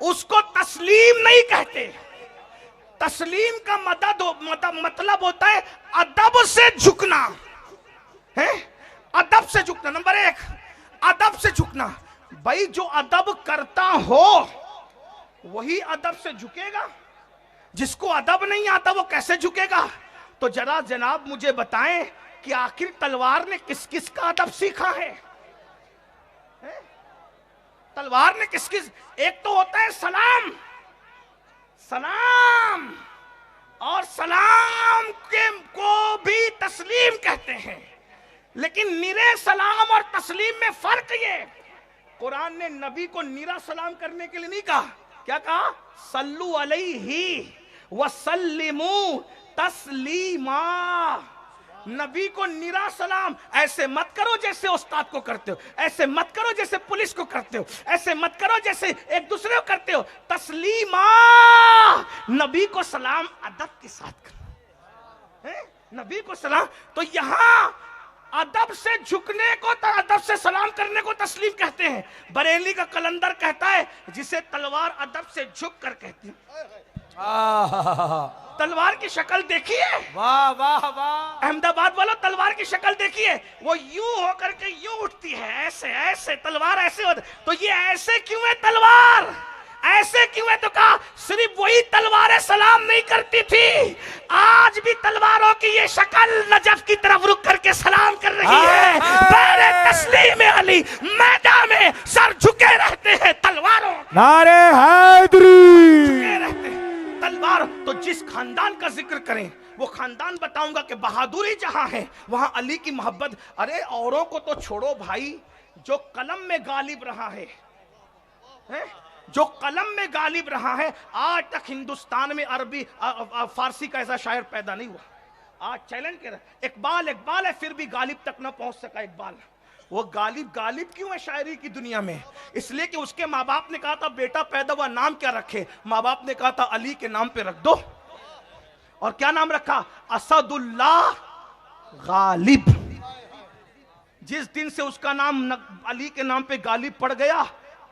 उसको तस्लीम नहीं कहते। तस्लीम का मतलब होता है अदब से झुकना है, अदब से झुकना। नंबर एक अदब से झुकना। भाई जो अदब करता हो वही अदब से झुकेगा, जिसको अदब नहीं आता वो कैसे झुकेगा। तो जरा जनाब मुझे बताएं कि आखिर तलवार ने किस किस का अदब सीखा है? तलवार ने किस किस, एक तो होता है सलाम, सलाम, और सलाम के को भी तस्लीम कहते हैं। लेकिन निरे सलाम और तस्लीम में फर्क ये, कुरान ने नबी को निरा सलाम करने के लिए नहीं कहा। क्या कहा? सल्लु अलैहि वसल्लिमू तस्लीमा। नबी को निरा सलाम, ऐसे मत करो जैसे उस्ताद को करते हो, ऐसे मत करो जैसे पुलिस को करते हो, ऐसे मत करो जैसे एक दूसरे को करते हो। तस्लीमा, नबी को सलाम अदब के साथ करो, नबी को सलाम। तो यहां अदब से झुकने को तो अदब से सलाम करने को तस्लीम कहते हैं। बरेली का कलंदर कहता है जिसे तलवार अदब से झुक कर कहती है। तलवार की शक्ल देखिए, वाह वाह वाह। अहमदाबाद वालों तलवार की शक्ल देखिए, वो यूं होकर के यूं उठती है, ऐसे ऐसे तलवार ऐसे होती। तो ये ऐसे क्यों है तलवार, ऐसे क्यों है? तो कहा सिर्फ वही तलवारें सलाम नहीं करती थी, आज भी तलवारों की ये शक्ल नजफ की तरफ रुक करके सलाम कर रही है। बैरे तस्लीम अली मैदान में सर झुके रहते हैं तलवारों, नारे हैदरी झुके रहते हैं तलवार। तो जिस खानदान का जिक्र करें वो खानदान बताऊंगा कि बहादुरी जहां है वहां अली की मोहब्बत। अरे औरों को तो छोड़ो भाई, जो कलम में गालिब रहा है, जो कलम में गालिब रहा है, आज तक हिंदुस्तान में अरबी फारसी का ऐसा शायर पैदा नहीं हुआ। आज चैलेंज कर इकबाल, इकबाल है फिर भी गालिब तक ना पहुंच सका इकबाल। वो गालिब गालिब क्यों है शायरी की दुनिया में? इसलिए कि उसके माँ बाप ने कहा था बेटा पैदा हुआ नाम क्या रखे, माँ बाप ने कहा था अली के नाम पे रख दो। और क्या नाम रखा? असदुल्लाह गालिब। जिस दिन से उसका नाम अली के नाम पे गालिब पड़ गया,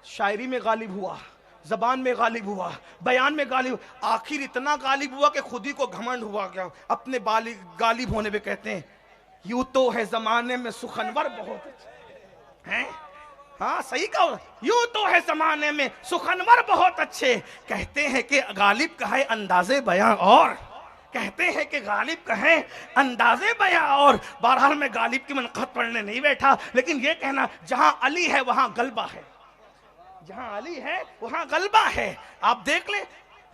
शायरी में गालिब हुआ, जबान में गालिब हुआ, बयान में गालिब, आखिर इतना गालिब हुआ कि खुद ही को घमंड हुआ क्या अपने गालिब होने पे। कहते हैं यूं तो है जमाने में सुखनवर बहुत हैं, हाँ सही कहा, यूं तो है जमाने में सुखनवर बहुत अच्छे। कहते हैं कि गालिब का है अंदाजे बयां और, कहते हैं कि गालिब का है अंदाजे बयां और। बहरहाल मैं गालिब की मनक़बत पढ़ने नहीं बैठा, लेकिन ये कहना जहां अली है वहां गलबा है, जहां अली है वहां गलबा है। आप देख लें,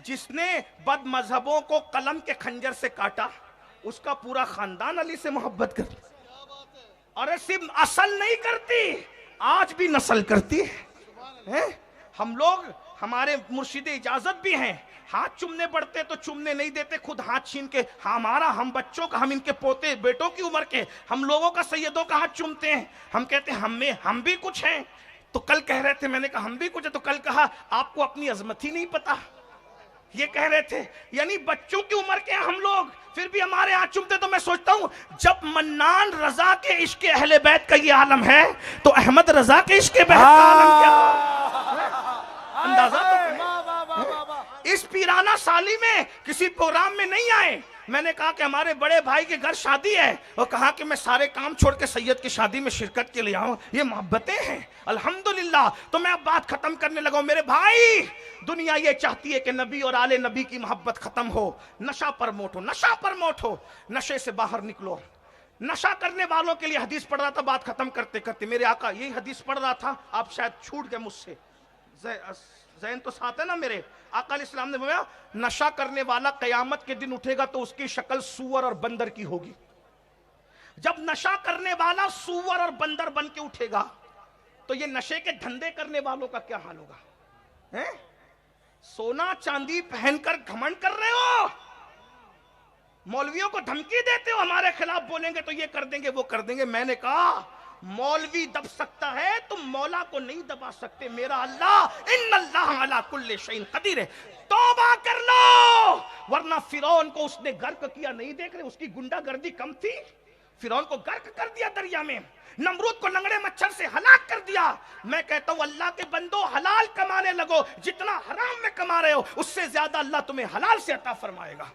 जिसने बद मजहबों को कलम के खंजर से काटा उसका पूरा खानदान अली से मोहब्बत करती। और सिर्फ असल नहीं करती, आज भी नस्ल करती है। हम लोग, हमारे मुर्शिद इजाजत भी हैं, हाथ चुमने पड़ते तो चुमने नहीं देते, खुद हाथ छीन के हमारा, हम बच्चों का, हम इनके पोते बेटों की उम्र के, हम लोगों का सैयदों का हाथ चुमते हैं। हम कहते हैं हम भी कुछ हैं। तो कल कह रहे थे, मैंने कहा हम भी कुछ है, तो कल कहा आपको अपनी अजमत ही नहीं पता, ये कह रहे थे। यानी बच्चों की उम्र के हम लोग, फिर भी हमारे हाथ चुमते। तो मैं सोचता हूं जब मन्नान रजा के इश्क अहले बैत का ये आलम है, तो अहमद रजा के इश्क बैत का आलम क्या? अंदाजा तो इस पीराना साली में किसी प्रोग्राम में नहीं आए। मैंने कहा कि हमारे बड़े भाई के घर शादी है, और कहा कि मैं सारे काम छोड़ के सैयद की शादी में शिरकत के लिए आऊं। ये मोहब्बतें हैं अल्हम्दुलिल्लाह। तो मैं अब बात खत्म करने लगा। मेरे भाई, दुनिया ये चाहती है कि नबी और आले नबी की मोहब्बत खत्म हो, नशा प्रमोट हो, नशा प्रमोट हो, नशे से बाहर निकलो। नशा करने वालों के लिए हदीस पढ़ रहा था, बात खत्म करते करते मेरे आका यही हदीस पढ़ रहा था, आप शायद छूट गए मुझसे, ज़हन तो साथ है ना मेरे। आका इस्लाम ने बोला नशा करने वाला कयामत के दिन उठेगा तो उसकी शक्ल सूअर और बंदर की होगी। जब नशा करने वाला सूअर और बंदर बन के उठेगा तो ये नशे के धंधे करने वालों का क्या हाल होगा? हैं? सोना चांदी पहनकर घमंड कर रहे हो, मौलवियों को धमकी देते हो हमारे खिलाफ बोलेंगे तो ये कर देंगे वो कर देंगे। मैंने कहा मौलवी दब सकता है, तुम मौला को नहीं दबा सकते। मेरा अल्लाह इन्नल्लाह अला कुल्ली शैइन कदीर है। तौबा कर लो, वरना फिरौन को उसने गर्क किया, नहीं देख रहे उसकी गुंडागर्दी कम थी? फिरौन को गर्क कर दिया दरिया में, नमरूद को लंगड़े मच्छर से हलाक कर दिया। मैं कहता हूं अल्लाह के बंदो हलाल कमाने लगो, जितना हराम में कमा रहे हो उससे ज्यादा अल्लाह तुम्हें हलाल से अता फरमाएगा।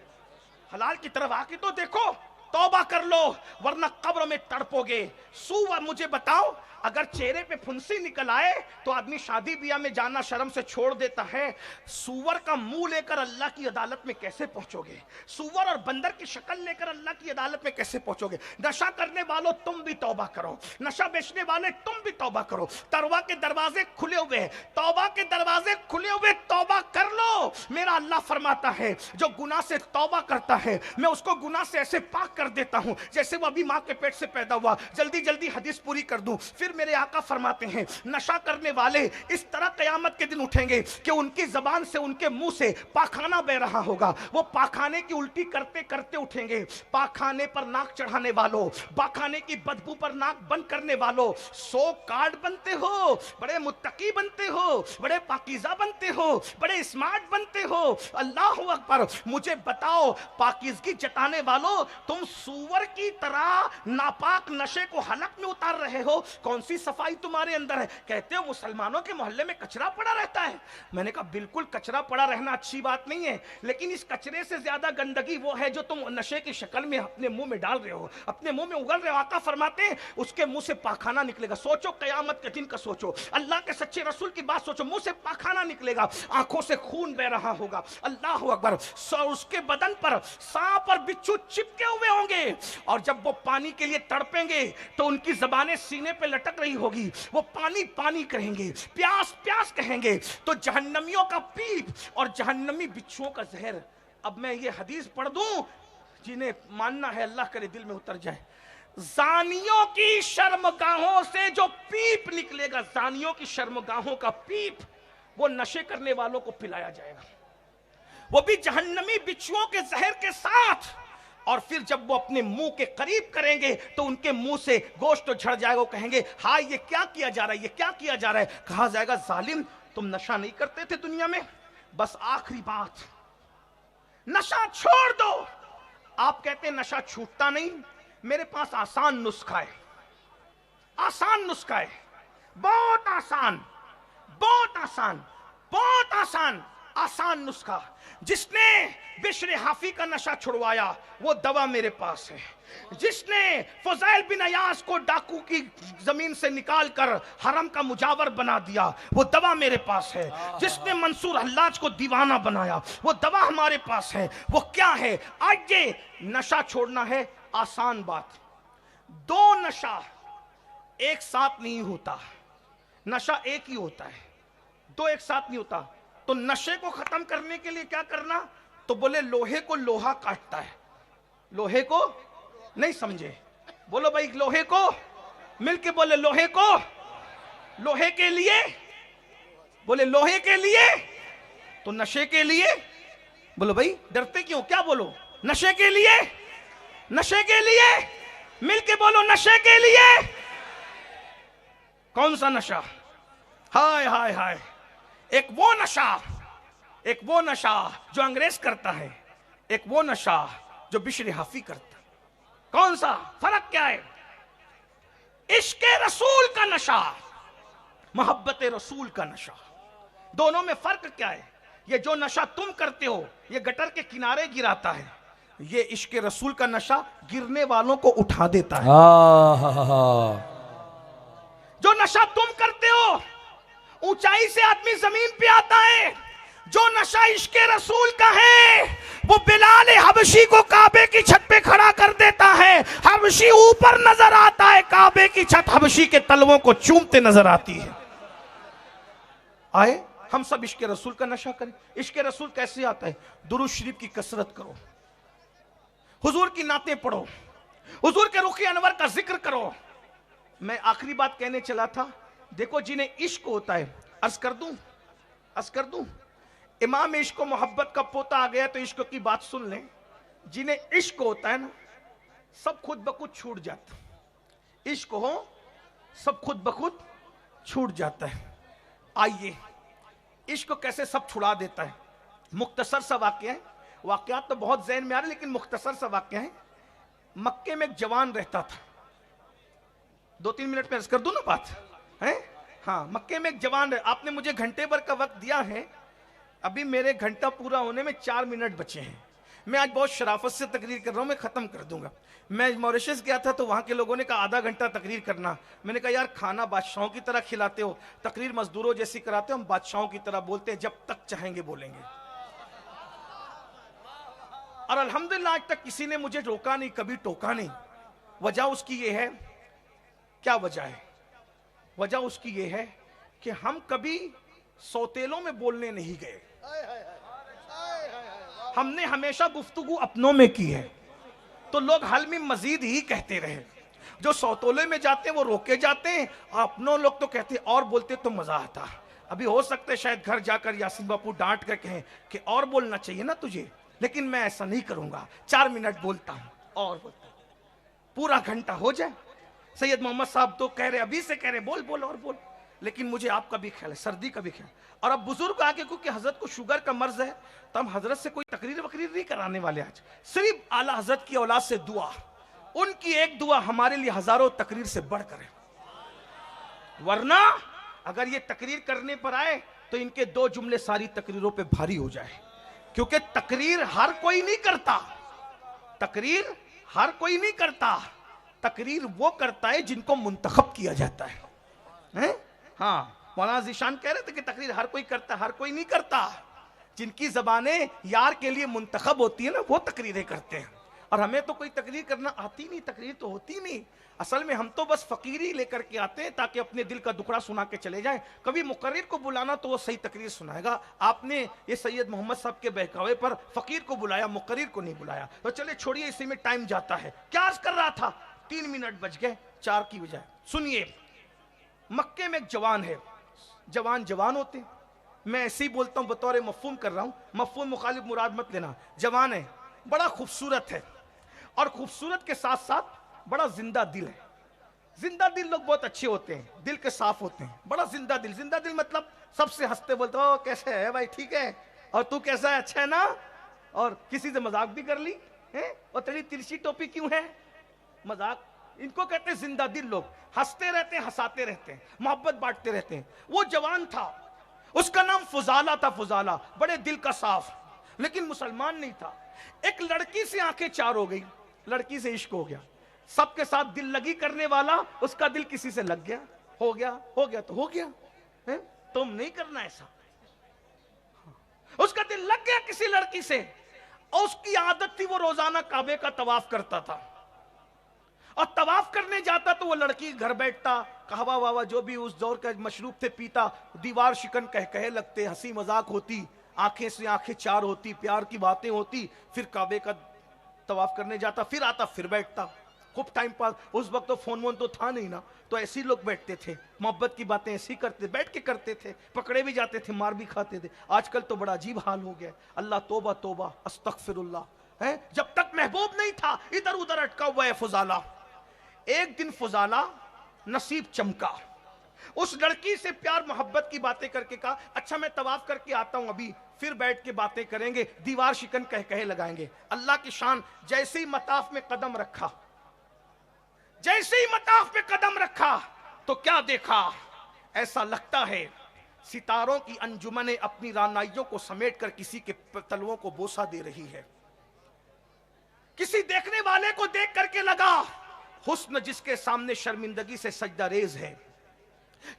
हलाल की तरफ आके तो देखो, तौबा कर लो, वरना कब्र में तड़पोगे। सूअर, मुझे बताओ, अगर चेहरे पे फुंसी निकल आए तो आदमी शादी ब्याह में जाना शर्म से छोड़ देता है। सूअर का मुंह लेकर अल्लाह की अदालत में कैसे पहुंचोगे? सूअर और बंदर की शक्ल लेकर अल्लाह की अदालत में कैसे पहुंचोगे? नशा करने वालों तुम भी तौबा करो, नशा बेचने वाले तुम भी तौबा करो। तौबा के दरवाजे खुले हुए हैं, तौबा के दरवाजे खुले हुए, तौबा कर लो। मेरा अल्लाह फरमाता है जो गुनाह से तौबा करता है मैं उसको गुनाह से ऐसे पाक कर देता हूं जैसे वो अभी मां के पेट से पैदा हुआ। जल्दी जल्दी हदीस पूरी कर दूं, फिर फिर मेरे आका फरमाते हैं नशा करने वाले इस तरह कयामत के दिन उठेंगे कि उनकी जबान से, उनके मुंह से पाखाना बह रहा होगा। वो पाखाने की उल्टी करते करते उठेंगे। पाखाने पर नाक चढ़ाने वालों, पाखाने की बदबू पर नाक बंद करने वालों, 100 कार्ड बनते हो, बड़े मुत्तकी बनते हो, बड़े पाकीज़ा बनते हो, बड़े स्मार्ट बनते हो। अल्लाह अकबर। मुझे बताओ पाकीज़गी जताने वालों, तुम सूअर की तरह नापाक नशे को हलक में उतार रहे हो। कौन सी सफाई तुम्हारे अंदर है? कहते हो मुसलमानों के मोहल्ले में कचरा पड़ा रहता है। मैंने कहा बिल्कुल कचरा पड़ा रहना अच्छी बात नहीं है, लेकिन इस कचरे से ज्यादा गंदगी वो है जो तुम नशे की शक्ल में अपने मुंह में डाल रहे हो, अपने मुंह में उगल रहे हो। आका फरमाते हैं उसके मुंह से पाखाना निकलेगा। सोचो कयामत के दिन का सोचो, अल्लाह के सच्चे रसूल की बात सोचो। मुंह से पाखाना निकलेगा, आंखों से खून बह रहा होगा। अल्लाह अकबर। उसके बदन पर सांप और बिच्छू चिपके हुए होंगे, और जब वो पानी के लिए तड़पेंगे तो उनकी जबानें सीने पे लटक रही होगी। वो पानी पानी कहेंगे, प्यास प्यास कहेंगे। तो जहन्नमियों का पीप और जहन्नमी बिच्छुओं का जहर। अब मैं ये हदीस पढ़ दूं, जिन्हें मानना है अल्लाह करे दिल में उतर जाए। जानियों की शर्मगाहों से जो पीप निकलेगा, जानियों की शर्मगाहों का पीप, वो नशे करने वालों को पिलाया जाएगा, वो भी जहन्नमी बिच्छुओं के जहर के साथ। और फिर जब वो अपने मुंह के करीब करेंगे तो उनके मुंह से गोश्त तो झड़ जाएगा। वो कहेंगे हाय ये क्या किया जा रहा है, ये क्या किया जा रहा है। कहा जाएगा जालिम तुम नशा नहीं करते थे दुनिया में, बस आखिरी बात नशा छोड़ दो। आप कहते हैं नशा छूटता नहीं, मेरे पास आसान नुस्खा है, आसान नुस्खा है, बहुत आसान, बहुत आसान, बहुत आसान, आसान नुस्खा। जिसने बिश्र हाफी का नशा छुड़वाया वो दवा मेरे पास है। जिसने फुज़ैल बिन अयास को डाकू की जमीन से निकालकर हरम का मुजावर बना दिया वो दवा मेरे पास है। जिसने मंसूर हल्लाज को दीवाना बनाया वो दवा हमारे पास है। वो क्या है? आज ये नशा छोड़ना है, आसान बात। दो नशा एक साथ नहीं होता, नशा एक ही होता है, दो एक साथ नहीं होता। तो नशे को खत्म करने के लिए क्या करना? तो बोले लोहे को लोहा काटता है। लोहे को नहीं समझे? बोलो भाई लोहे को, मिलके बोले लोहे को। लोहे के लिए बोले लोहे के लिए, तो नशे के लिए बोलो भाई, डरते क्यों? क्या बोलो? नशे के लिए, नशे के लिए, मिलके बोलो नशे के लिए। कौन सा नशा? हाय हाय हाय। एक वो नशा, एक वो नशा जो अंग्रेज करता है, एक वो नशा जो बिश्र हाफी करता। कौन सा? फर्क क्या है? इश्क रसूल का नशा, मोहब्बत रसूल का नशा, दोनों में फर्क क्या है? ये जो नशा तुम करते हो ये गटर के किनारे गिराता है, ये इश्क रसूल का नशा गिरने वालों को उठा देता है। जो नशा तुम करते हो ऊंचाई से आदमी जमीन पे आता है। जो नशा इश्क रसूल का है वो बिलाल हबशी को काबे की छत पे खड़ा कर देता है। हबशी ऊपर नजर आता है, काबे की छत हबशी के तलवों को चूमते नजर आती है। आए हम सब इश्क रसूल का नशा करें। इश्क रसूल कैसे आता है? दुरूद शरीफ की कसरत करो, हुजूर की नातें पढ़ो, हुजूर के रुख अनवर का जिक्र करो। मैं आखिरी बात कहने चला था, देखो जिन्हें इश्क होता है, अर्ज कर दूं, इमाम इश्क को मोहब्बत का पोता आ गया तो इश्क की बात सुन लें। जिन्हें इश्क होता है ना, सब खुद ब खुद छूट जाता है। इश्क हो सब खुद ब खुद छूट जाता है। आइए इश्क को कैसे सब छुड़ा देता है। मुख्तसर सा वाक्य है, वाकयात तो बहुत ज़हन में आ रहे लेकिन मुख्तसर सा वाक्य है। मक्के में एक जवान रहता था, 2-3 मिनट में अर्ज कर दूं ना बात है। हाँ, मक्के में एक जवान, आपने मुझे घंटे भर का वक्त दिया है, अभी मेरे घंटा पूरा होने में 4 मिनट बचे हैं। मैं आज बहुत शराफत से तकरीर कर रहा हूँ, मैं ख़त्म कर दूंगा। मैं मॉरिशस गया था तो वहाँ के लोगों ने कहा आधा घंटा तकरीर करना। मैंने कहा यार खाना बादशाहों की तरह खिलाते हो, तकरीर मजदूरों जैसी कराते हो, हम बादशाहों की तरह बोलते हैं, जब तक चाहेंगे बोलेंगे। और अल्हम्दुलिल्लाह आज तक किसी ने मुझे रोका नहीं, कभी टोका नहीं। वजह उसकी ये है, क्या वजह है? वजह उसकी ये है कि हम कभी सौतेलों में बोलने नहीं गए, हमने हमेशा गुफ्तगू अपनों में की है। तो लोग हल में मजीद ही कहते रहे। जो सौतोले में जाते हैं वो रोके जाते हैं, अपनों लोग तो कहते और बोलते तो मजा आता। अभी हो सकता है शायद घर जाकर यासीन बापू डांट कर कहें कि और बोलना चाहिए ना तुझे, लेकिन मैं ऐसा नहीं करूंगा। 4 मिनट बोलता हूं और बोलता हूं, पूरा घंटा हो जाए। सैयद मोहम्मद साहब तो कह रहे, अभी से कह रहे बोल बोल और बोल, लेकिन मुझे आपका भी ख्याल है, सर्दी का भी ख्याल। और अब बुजुर्ग आगे, क्योंकि हजरत को शुगर का मर्ज है, तो हम हजरत से कोई तकरीर वकरीर नहीं कराने वाले आज। सिर्फ आला हजरत की औलाद से दुआ, उनकी एक दुआ हमारे लिए हजारों तकरीर से बढ़कर है। वरना अगर ये तकरीर करने पर आए तो इनके 2 जुमले सारी तकरीरों पे भारी हो जाए, क्योंकि तकरीर हर कोई नहीं करता। तकरीर हर कोई नहीं करता, तकरीर वो करता है जिनको मुंतखब किया जाता है? हाँ, मौलाना ज़ीशान कह रहे थे कि तकरीर हर कोई करता, हर कोई नहीं करता। जिनकी ज़बानें यार के लिए मुंतखब होती है ना, वो तकरीरें करते हैं। और हमें तो कोई तकरीर करना आती नहीं, तकरीर तो होती नहीं। असल में हम तो बस फकीरी लेकर के आते हैं ताकि अपने दिल का दुखड़ा सुना के चले जाएं। कभी मुकर्रिर को बुलाना तो वो सही तकरीर सुनाएगा। आपने ये सैयद मोहम्मद साहब के बहकावे पर फकीर को बुलाया, मुकर्रिर को नहीं बुलाया। तो चले छोड़िए, इसी में टाइम जाता है। क्या अर्ज कर रहा था, 3 मिनट बच गए 4 की बजाय। सुनिए, मक्के में एक जवान है, जवान होते हैं, मैं ऐसे ही बोलता हूं, बतौर मफहूम कर रहा हूं, मफहूम मुखालिफ मुराद मत लेना। जवान है, बड़ा खूबसूरत है, और खूबसूरत के साथ साथ बड़ा जिंदा दिल है। जिंदा दिल लोग बहुत अच्छे होते हैं, दिल के साफ होते हैं। बड़ा जिंदा दिल मतलब सबसे हंसते बोलते, ओ कैसे है भाई, ठीक है, और तू कैसा है, अच्छा है ना, और किसी से मजाक भी कर ली है, और तेरी तिरछी टोपी क्यों है, मजाक। इनको कहते हैं जिंदा दिल लोग, हंसते रहते हैं, हंसाते रहते हैं, मोहब्बत बांटते रहते हैं। वो जवान था, उसका नाम फुजाला था, फुजाला, बड़े दिल का साफ, लेकिन मुसलमान नहीं था। एक लड़की से आंखें चार हो गई, लड़की से इश्क हो गया। सबके साथ दिल लगी करने वाला, उसका दिल किसी से लग गया, हो गया तो हो गया है? तुम नहीं करना ऐसा। उसका दिल लग गया किसी लड़की से, और उसकी आदत थी वो रोजाना काबे का तवाफ करता था, और तवाफ करने जाता तो वो लड़की घर बैठता, कहवा वावा जो भी उस दौर का मशरूब थे पीता, दीवार शिकन कहे लगते, हंसी मजाक होती, आंखें से आंखें चार होती, प्यार की बातें होती। फिर काबे का तवाफ करने जाता, फिर आता, फिर बैठता, खूब टाइम पास। उस वक्त तो फोन वोन तो था नहीं ना, तो ऐसे ही लोग बैठते थे, मोहब्बत की बातें ऐसी करते, बैठ के करते थे, पकड़े भी जाते थे, मार भी खाते थे। आजकल तो बड़ा अजीब हाल हो गया, अल्लाह तोबा तोबा अस्तगफिरुल्लाह है। जब तक महबूब नहीं था, इधर उधर अटका हुआ है फुजाला। एक दिन फुजाला नसीब चमका, उस लड़की से प्यार मोहब्बत की बातें करके कहा, अच्छा मैं तवाफ करके आता हूं, अभी फिर बैठ के बातें करेंगे, दीवार शिकन कहे लगाएंगे। अल्लाह की शान, जैसे ही मताफ में कदम रखा, जैसे ही मताफ में कदम रखा तो क्या देखा, ऐसा लगता है सितारों की अंजुमने अपनी रानाइयों को समेट कर किसी के तलवों को बोसा दे रही है। किसी देखने वाले को देख करके लगा हुस्न जिसके सामने शर्मिंदगी से सजदा रेज है।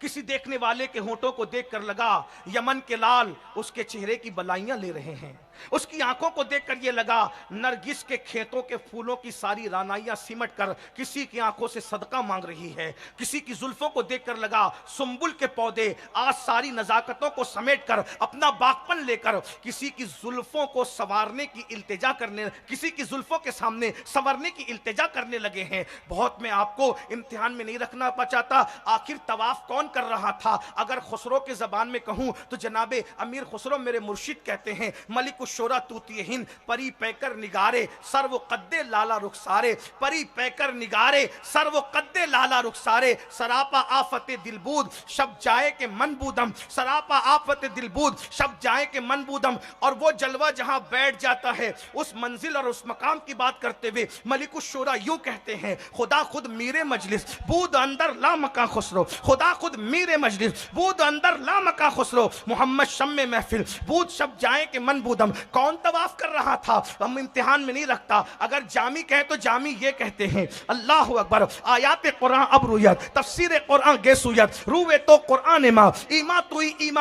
किसी देखने वाले के होंठों को देखकर लगा यमन के लाल उसके चेहरे की बलाइयां ले रहे हैं। उसकी आंखों को देखकर यह लगा नरगिस के खेतों के फूलों की सारी रानाइयां सिमट कर किसी की आंखों से सदका मांग रही है। किसी की जुल्फों को देखकर लगा सुंबुल के पौधे आज सारी नजाकतों को समेट कर अपना बागपन लेकर किसी की जुल्फों को संवारने की इल्तिजा करने, किसी की जुल्फों के सामने संवरने की इल्तिजा करने लगे हैं। बहुत मैं आपको इम्तिहान में नहीं रखना चाहता, आखिर तवाफ कौन कर रहा था? अगर खुसरो के जबान में कहूं तो जनाबे अमीर खुसरो मेरे मुर्शिद कहते हैं, मलिक शोरा तूती हिंद परी पैकर निगारे सर्व कद्दे लाला रुखसारे, परी पैकर निगारे सर्व कद्दे लाला रुखसारे, सरापा आफते दिलबूद शब जाए के मनबूदम, सरापा आफते दिलबूद शब जाए के मनबूदम। और वो जलवा जहां बैठ जाता है उस मंजिल और उस मकाम की बात करते हुए मलिक शोरा यूं कहते हैं, खुदा खुद मीरे मजलिस बूद अंदर ला मका खुसरो, खुदा खुद मीरे मजलिस बूद अंदर ला मका खुसरो, मोहम्मद शम्मे महफिल बूद शब जाए के मनबूदम। कौन तवाफ कर रहा था? हम इम्तिहान में नहीं रखता। अगर जामी कहे तो जामी ये कहते हैं, अल्लाह अकबर, आयात कुरान अब रुयत, तफसीर कुरान गेसुयत, रूवे तो कुरान मा ईमा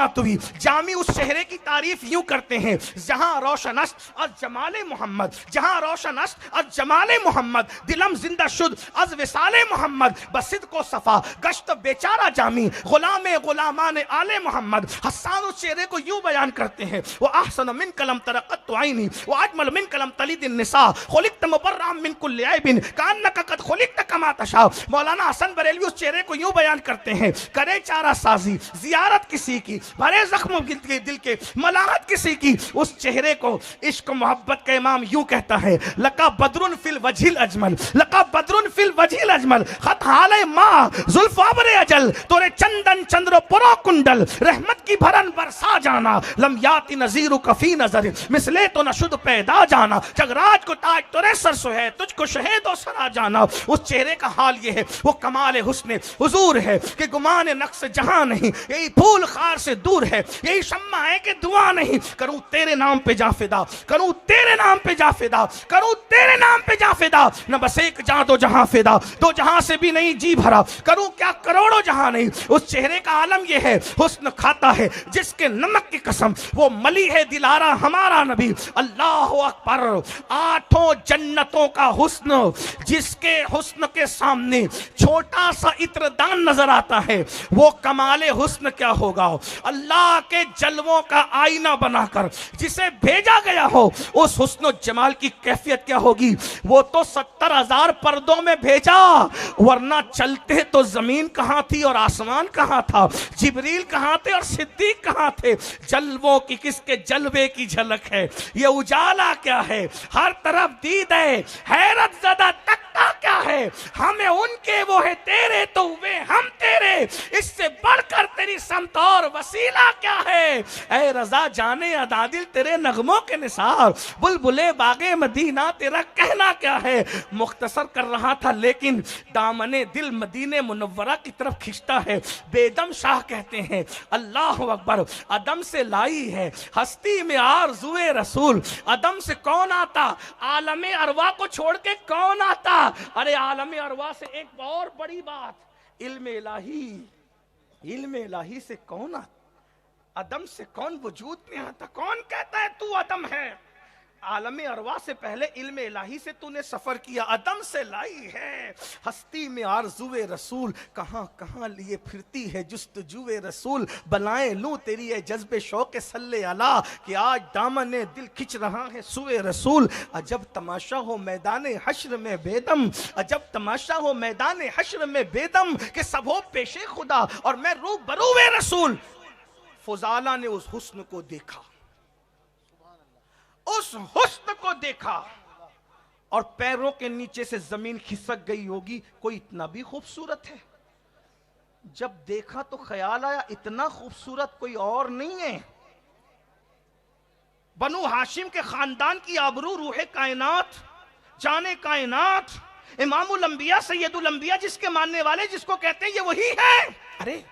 तुई। जामी उस चेहरे की तारीफ यूं करते हैं जहां रोशन अस्त और जमाले मोहम्मद, जहां रोशन अस्त और जमाले मोहम्मद, दिलम जिंदा शुद अज विसाले मोहम्मद, बसिद को सफा गश्त बेचारा जामी गुलामी गुलामे गुलामान आले मोहम्मद। हसन उस चेहरे को यूं बयान करते हैं, वो अहसन मिन कलम तरक़त आईनी वो अजमल मिन कलम तलीदिन निसा खुलिक़त मुबर्रअम मिन कुल्लि ऐबिन कान्नका कद खुलिक़त कमा तशा। मौलाना हसन बरेलवी उस चेहरे को यूं बयान करते हैं, करे चारा साजी जियारत किसी की, भरे जख्म दिल के मलाहत किसी की, उस चेहरे को इश्क मोहब्बत का इमाम यूं कहता है, लका बदरुन फिल वजील अजमल लका बदरुन फिल वजील अजमल खत हाले माँ जुल्फाबरे अजल तोरे चंदन चंद्र पुरो कुंडल रहमत की भरन बरसा जाना लम याति नजीरु कफी नजर मिसले तो नशुद पैदा जाना जगराज को ताज तोरे सरसो है तुझको शहीदो सरा जाना। उस चेहरे का हाल ये है, वो कमाल हुस्न हुजूर है कि गुमान नक्स जहां नहीं, यही फूल खार से दूर है, यही शम्मा है कि दुआ नहीं। करूं तेरे नाम पे जाफिदा करूं तेरे नाम पे जाफिदा करूं तेरे नाम पे जाफिदा, न बस एक जहां दो जहां फिदा दो जहां से भी नहीं जी भरा, करूं क्या करोड़ों जहां नहीं। उस चेहरे का आलम यह है, हुस्न खाता है जिसके नमक की कसम, वो मली है दिलारा हमारा नबी। अल्लाह अकबर, आठों जन्नतों का हुस्न जिसके हुस्न के सामने छोटा सा इत्रदान नजर आता है, वो कमाले हुस्न क्या होगा। अल्लाह के जलवों का आईना बनाकर जिसे भेजा गया हो, उस हुस्न जमाल की कैफियत क्या होगी। वो तो 70,000 पर्दों में भेजा, वरना चलते तो जमीन कहां थी और आसमान कहां था, जिब्रील कहां थे और सिद्दीक कहां थे। जलवों की किसके जलवे की झलक है, ये उजाला क्या है, हर तरफ दीद है, हैरत ज़दा तख्ता क्या है, हमें उनके वो है तेरे तो वे हम तेरे, इससे बढ़कर तेरी समत और वसीला क्या है। ऐ रजा जाने अदादिल तेरे नगमों के निसार, बुलबुले बागे मदीना तेरा कहना क्या है। मुख्तसर कर रहा था लेकिन दामने दिल मदीने मुनव्वरा की तरफ खिंचता है। बेदम शाह कहते हैं, अल्लाह अकबर, अदम से लाई है हस्ती में आरज़ुए रसूल, अदम से कौन आता, आलमे अरवा को छोड़ के कौन आता। अरे आलमे अरवा से एक और बड़ी बात, इल्मे इलाही से कौन आता, अदम से कौन वजूद में आता। कौन कहता है तू अदम है, आलमे अरवा से पहले इल्मे इलाही से तूने सफर किया, अदम से लाई है हस्ती में आरज़ुए रसूल, कहां कहां लिए फिरती है जुस्तजुए रसूल। बनाए लूं तेरी ये जज्बे शौक़ सल्ले अला, कि आज दामने दिल खिंच रहा है सुए रसूल। अजब तमाशा हो मैदाने हश्र में बेदम, अजब तमाशा हो मैदाने हश्र में बेदम, कि सब हो पेशे खुदा और मैं रू बरूए रसूल। फुजाला ने उस हुस्न को देखा, उस हुस्न को देखा और पैरों के नीचे से जमीन खिसक गई होगी, कोई इतना भी खूबसूरत है। जब देखा तो ख्याल आया इतना खूबसूरत कोई और नहीं है। बनु हाशिम के खानदान की आबरू रूहे कायनात, जाने कायनात, इमामुल अंबिया सैयदुल अंबिया, जिसके मानने वाले जिसको कहते हैं ये वही है। अरे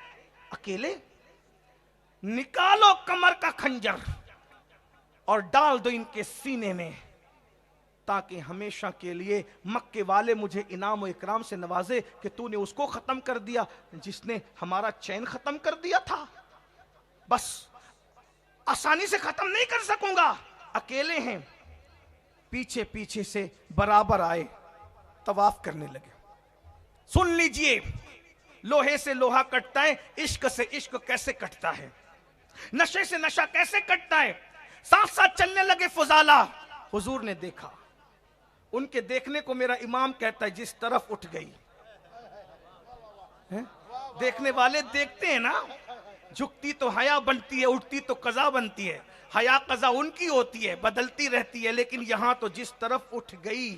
अकेले निकालो कमर का खंजर और डाल दो इनके सीने में, ताकि हमेशा के लिए मक्के वाले मुझे इनाम और इकराम से नवाजे कि तूने उसको खत्म कर दिया जिसने हमारा चैन खत्म कर दिया था। बस आसानी से खत्म नहीं कर सकूंगा। अकेले हैं, पीछे पीछे से बराबर आए, तवाफ करने लगे। सुन लीजिए, लोहे से लोहा कटता है, इश्क से इश्क कैसे कटता है, नशे से नशा कैसे कटता है। साथ साथ चलने लगे फुजाला। हुजूर ने देखा, उनके देखने को मेरा इमाम कहता है जिस तरफ उठ गई है? देखने वाले देखते हैं ना, झुकती तो हया बनती है, उठती तो कजा बनती है। हया कजा उनकी होती है, बदलती रहती है, लेकिन यहां तो जिस तरफ उठ गई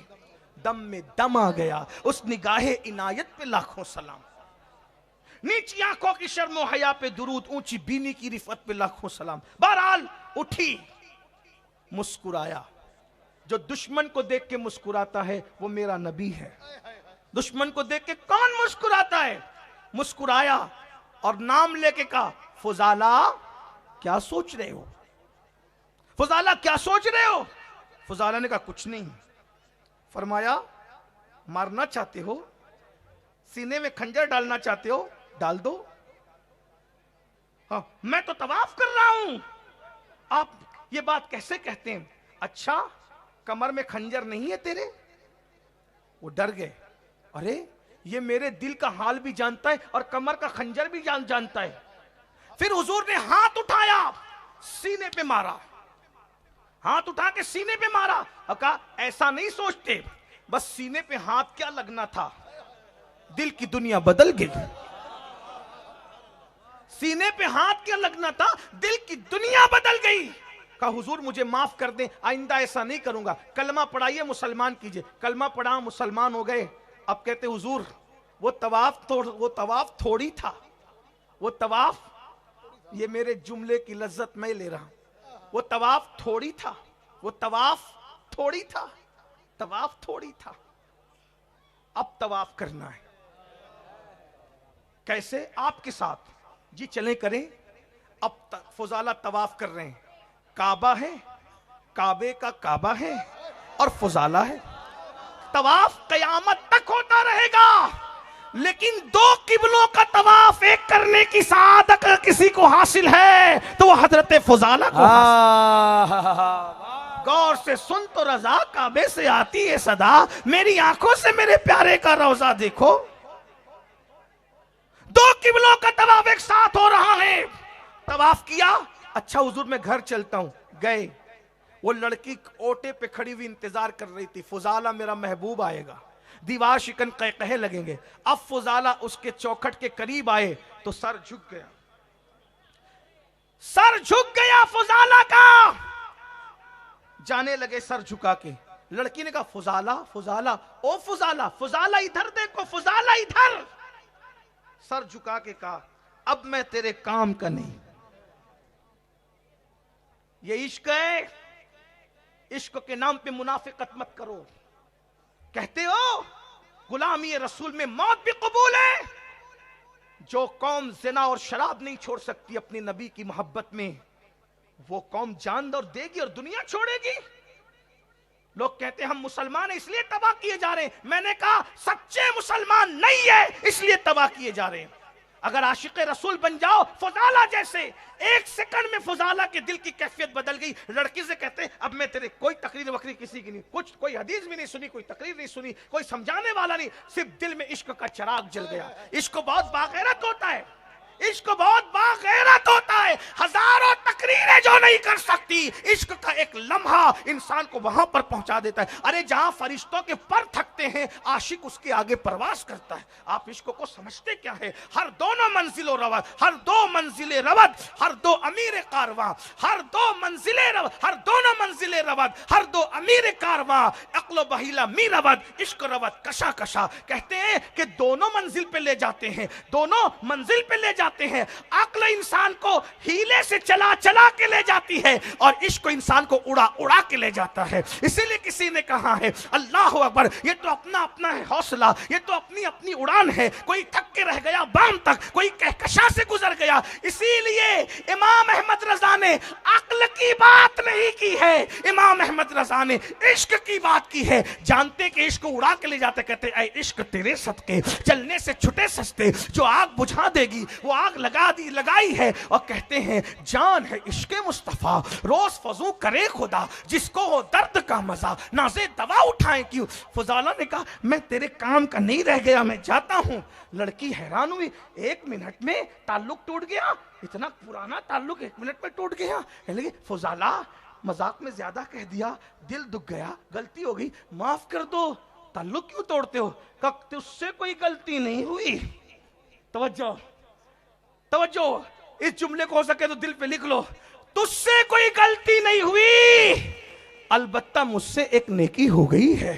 दम में दम आ गया। उस निगाहे इनायत पे लाखों सलाम, नीची आंखों की शर्मो हया पे दुरूद, ऊंची बीनी की रिफत पे लाखों सलाम। बहरहाल उठी, मुस्कुराया। जो दुश्मन को देख के मुस्कुराता है वो मेरा नबी है। दुश्मन को देख के कौन मुस्कुराता है? मुस्कुराया और नाम लेके कहा, फुजाला क्या सोच रहे हो? फुजाला क्या सोच रहे हो? फुजाला ने कहा कुछ नहीं। फरमाया मारना चाहते हो, सीने में खंजर डालना चाहते हो, डाल दो। हाँ, मैं तो तवाफ कर रहा हूं, आप ये बात कैसे कहते हैं? अच्छा, कमर में खंजर नहीं है तेरे? वो डर गए। अरे ये मेरे दिल का हाल भी जानता है और कमर का खंजर भी जानता है। फिर हुजूर ने हाथ उठाया, सीने पे मारा, हाथ उठा के सीने पे मारा और कहा ऐसा नहीं सोचते, बस सीने पे हाथ क्या लगना था, दिल की दुनिया बदल गई। सीने पे हाथ क्या लगना था, दिल की दुनिया बदल गई। कहा हुजूर मुझे माफ कर दें, आइंदा ऐसा नहीं करूंगा, कलमा पढ़ाइए मुसलमान कीजिए। कलमा पढ़ा, मुसलमान हो गए। अब कहते हुजूर वो तवाफ थोड़ी था, वो तवाफ, ये मेरे जुमले की लज्जत मैं ले रहा हूं, वो तवाफ थोड़ी था, वो तवाफ थोड़ी था, तवाफ थोड़ी था, अब तवाफ करना है। कैसे? आपके साथ जी चलें करें। अब फुजाला तवाफ कर रहे हैं, काबा है, काबे का काबा है और फुजाला है। तवाफ कयामत तक होता रहेगा, लेकिन दो किबलों का तवाफ एक करने की सादत किसी को हासिल है तो वो हजरत फुजाला को। गौर से सुन तो रजा, काबे से आती है सदा, मेरी आंखों से मेरे प्यारे का रोजा देखो। दो किबलों का तवाफ एक साथ हो रहा है। तवाफ किया, अच्छा हुजूर मैं घर चलता हूं। गए, वो लड़की ओटे पे खड़ी हुई इंतजार कर रही थी, फुजाला मेरा महबूब आएगा, दीवार शिकन कहे लगेंगे। अब फुजाला उसके चौखट के करीब आए तो सर झुक गया, सर झुक गया फुजाला का। जाने लगे सर झुका के। लड़की ने कहा फुजाला, फुजाला, ओ फुजाला, फुजाला इधर देखो, फुजाला इधर। सर झुका के कहा अब मैं तेरे काम का नहीं। ये इश्क है, इश्क के नाम पे मुनाफिकत मत करो। कहते हो गुलामी रसूल में मौत भी कबूल है। जो कौम ज़िना और शराब नहीं छोड़ सकती अपने नबी की मोहब्बत में, वो कौम जान और देगी और दुनिया छोड़ेगी। लोग कहते हैं हम मुसलमान हैं इसलिए तबाह किए जा रहे हैं। मैंने कहा सच्चे मुसलमान नहीं है इसलिए तबाह किए जा रहे हैं। अगर आशिक रसूल बन जाओ फुजाला जैसे, एक सेकंड में फुजाला के दिल की कैफियत बदल गई। लड़की से कहते हैं अब मैं तेरे कोई तकरीर वकरी किसी की नहीं, कुछ कोई हदीस भी नहीं सुनी, कोई तकरीर नहीं सुनी, कोई समझाने वाला नहीं, सिर्फ दिल में इश्क का चिराग जल गया। इश्क बहुत बागैरत होता है, इश्क बहुत बागैरत होता है। हजारों तकरीरें जो नहीं कर सकती, इश्क का एक लम्हा इंसान को वहां पर पहुंचा देता है। अरे जहां फरिश्तों के पर थकते हैं, आशिक उसके आगे परवास करता है। आप इश्क को समझते क्या है? हर दोनों मंजिलों रवद, हर दो मंजिले रवद, हर दो अमीर कारवां, हर दो मंजिले रवद, हर दोनों मंजिले रवद, हर दो अमीर कारवां, अक्लो बहीला मी रवद, इश्क रवद कशा कशा। कहते हैं कि दोनों मंजिल पे ले जाते हैं, दोनों मंजिल पे ले जाते हैं। अक्ल इंसान को हीले से चला चला के ले जाती है और इश्क इंसान को उड़ा उड़ा के ले जाता है। इसीलिए किसी ने कहा है अल्लाह अकबर, ये तो अपना अपना है हौसला, ये तो अपनी अपनी उड़ान है। कोई थक के रह गया बाम तक, कोई कहकशा से गुजर गया। इसीलिए इमाम अहमद रजा ने अक्ल की बात नहीं की है, इमाम अहमद रजा ने इश्क की बात की है। जानते कि इश्क उड़ा के ले जाते, कहते ऐ इश्क तेरे सदके चलने से छुटे सस्ते, जो आग बुझा देगी वो आग लगाई है। और कहते हैं जान है इश्क़े मुस्तफा, रोज फजू करे खुदा, जिसको हो दर्द का मजा, नाज़े दवा उठाएं क्यों। फुजाला ने कहा मैं तेरे काम का नहीं रह गया, मैं जाता हूं। लड़की हैरान हुई, 1 मिनट में ताल्लुक टूट गया, इतना पुराना ताल्लुक 1 मिनट में टूट गया। कहने फुजाला मजाक में ज्यादा कह दिया, दिल दुख गया, गलती हो गई, माफ कर दो। ताल्लुक क्यों तोड़ते हो? कहा उससे कोई गलती नहीं हुई। तवज्जो तवज्जो, इस जुमले को हो सके तो दिल पे लिख लो, तुझसे कोई गलती नहीं हुई, अलबत्ता मुझसे एक नेकी हो गई है।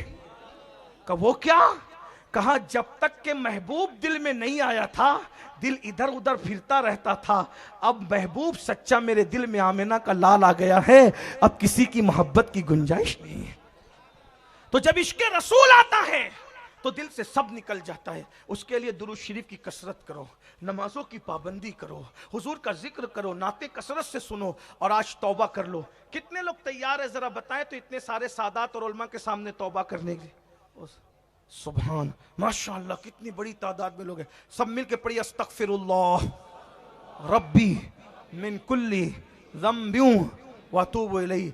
कहा वो क्या? कहा जब तक के महबूब दिल में नहीं आया था, दिल इधर उधर फिरता रहता था। अब महबूब सच्चा मेरे दिल में आमिना का लाल आ गया है, अब किसी की मोहब्बत की गुंजाइश नहीं है। तो जब इश्क़े रसूल आता है तो दिल से सब निकल जाता है। उसके लिए दुरूद शरीफ की कसरत करो, नमाजों की पाबंदी करो, हुजूर का जिक्र करो, नाते कसरत से सुनो और आज तौबा कर लो। कितने लोग तैयार है जरा बताएं तो इतने सारे सादात और उलमा के सामने तौबा करने के लिए? सुभान माशाअल्लाह, कितनी बड़ी तादाद में लोग हैं। सब मिलके पढ़िए अस्तगफिरुल्लाह रब्बी मिन कुल्ली ज़म्बिन व अतूबु इलैहि।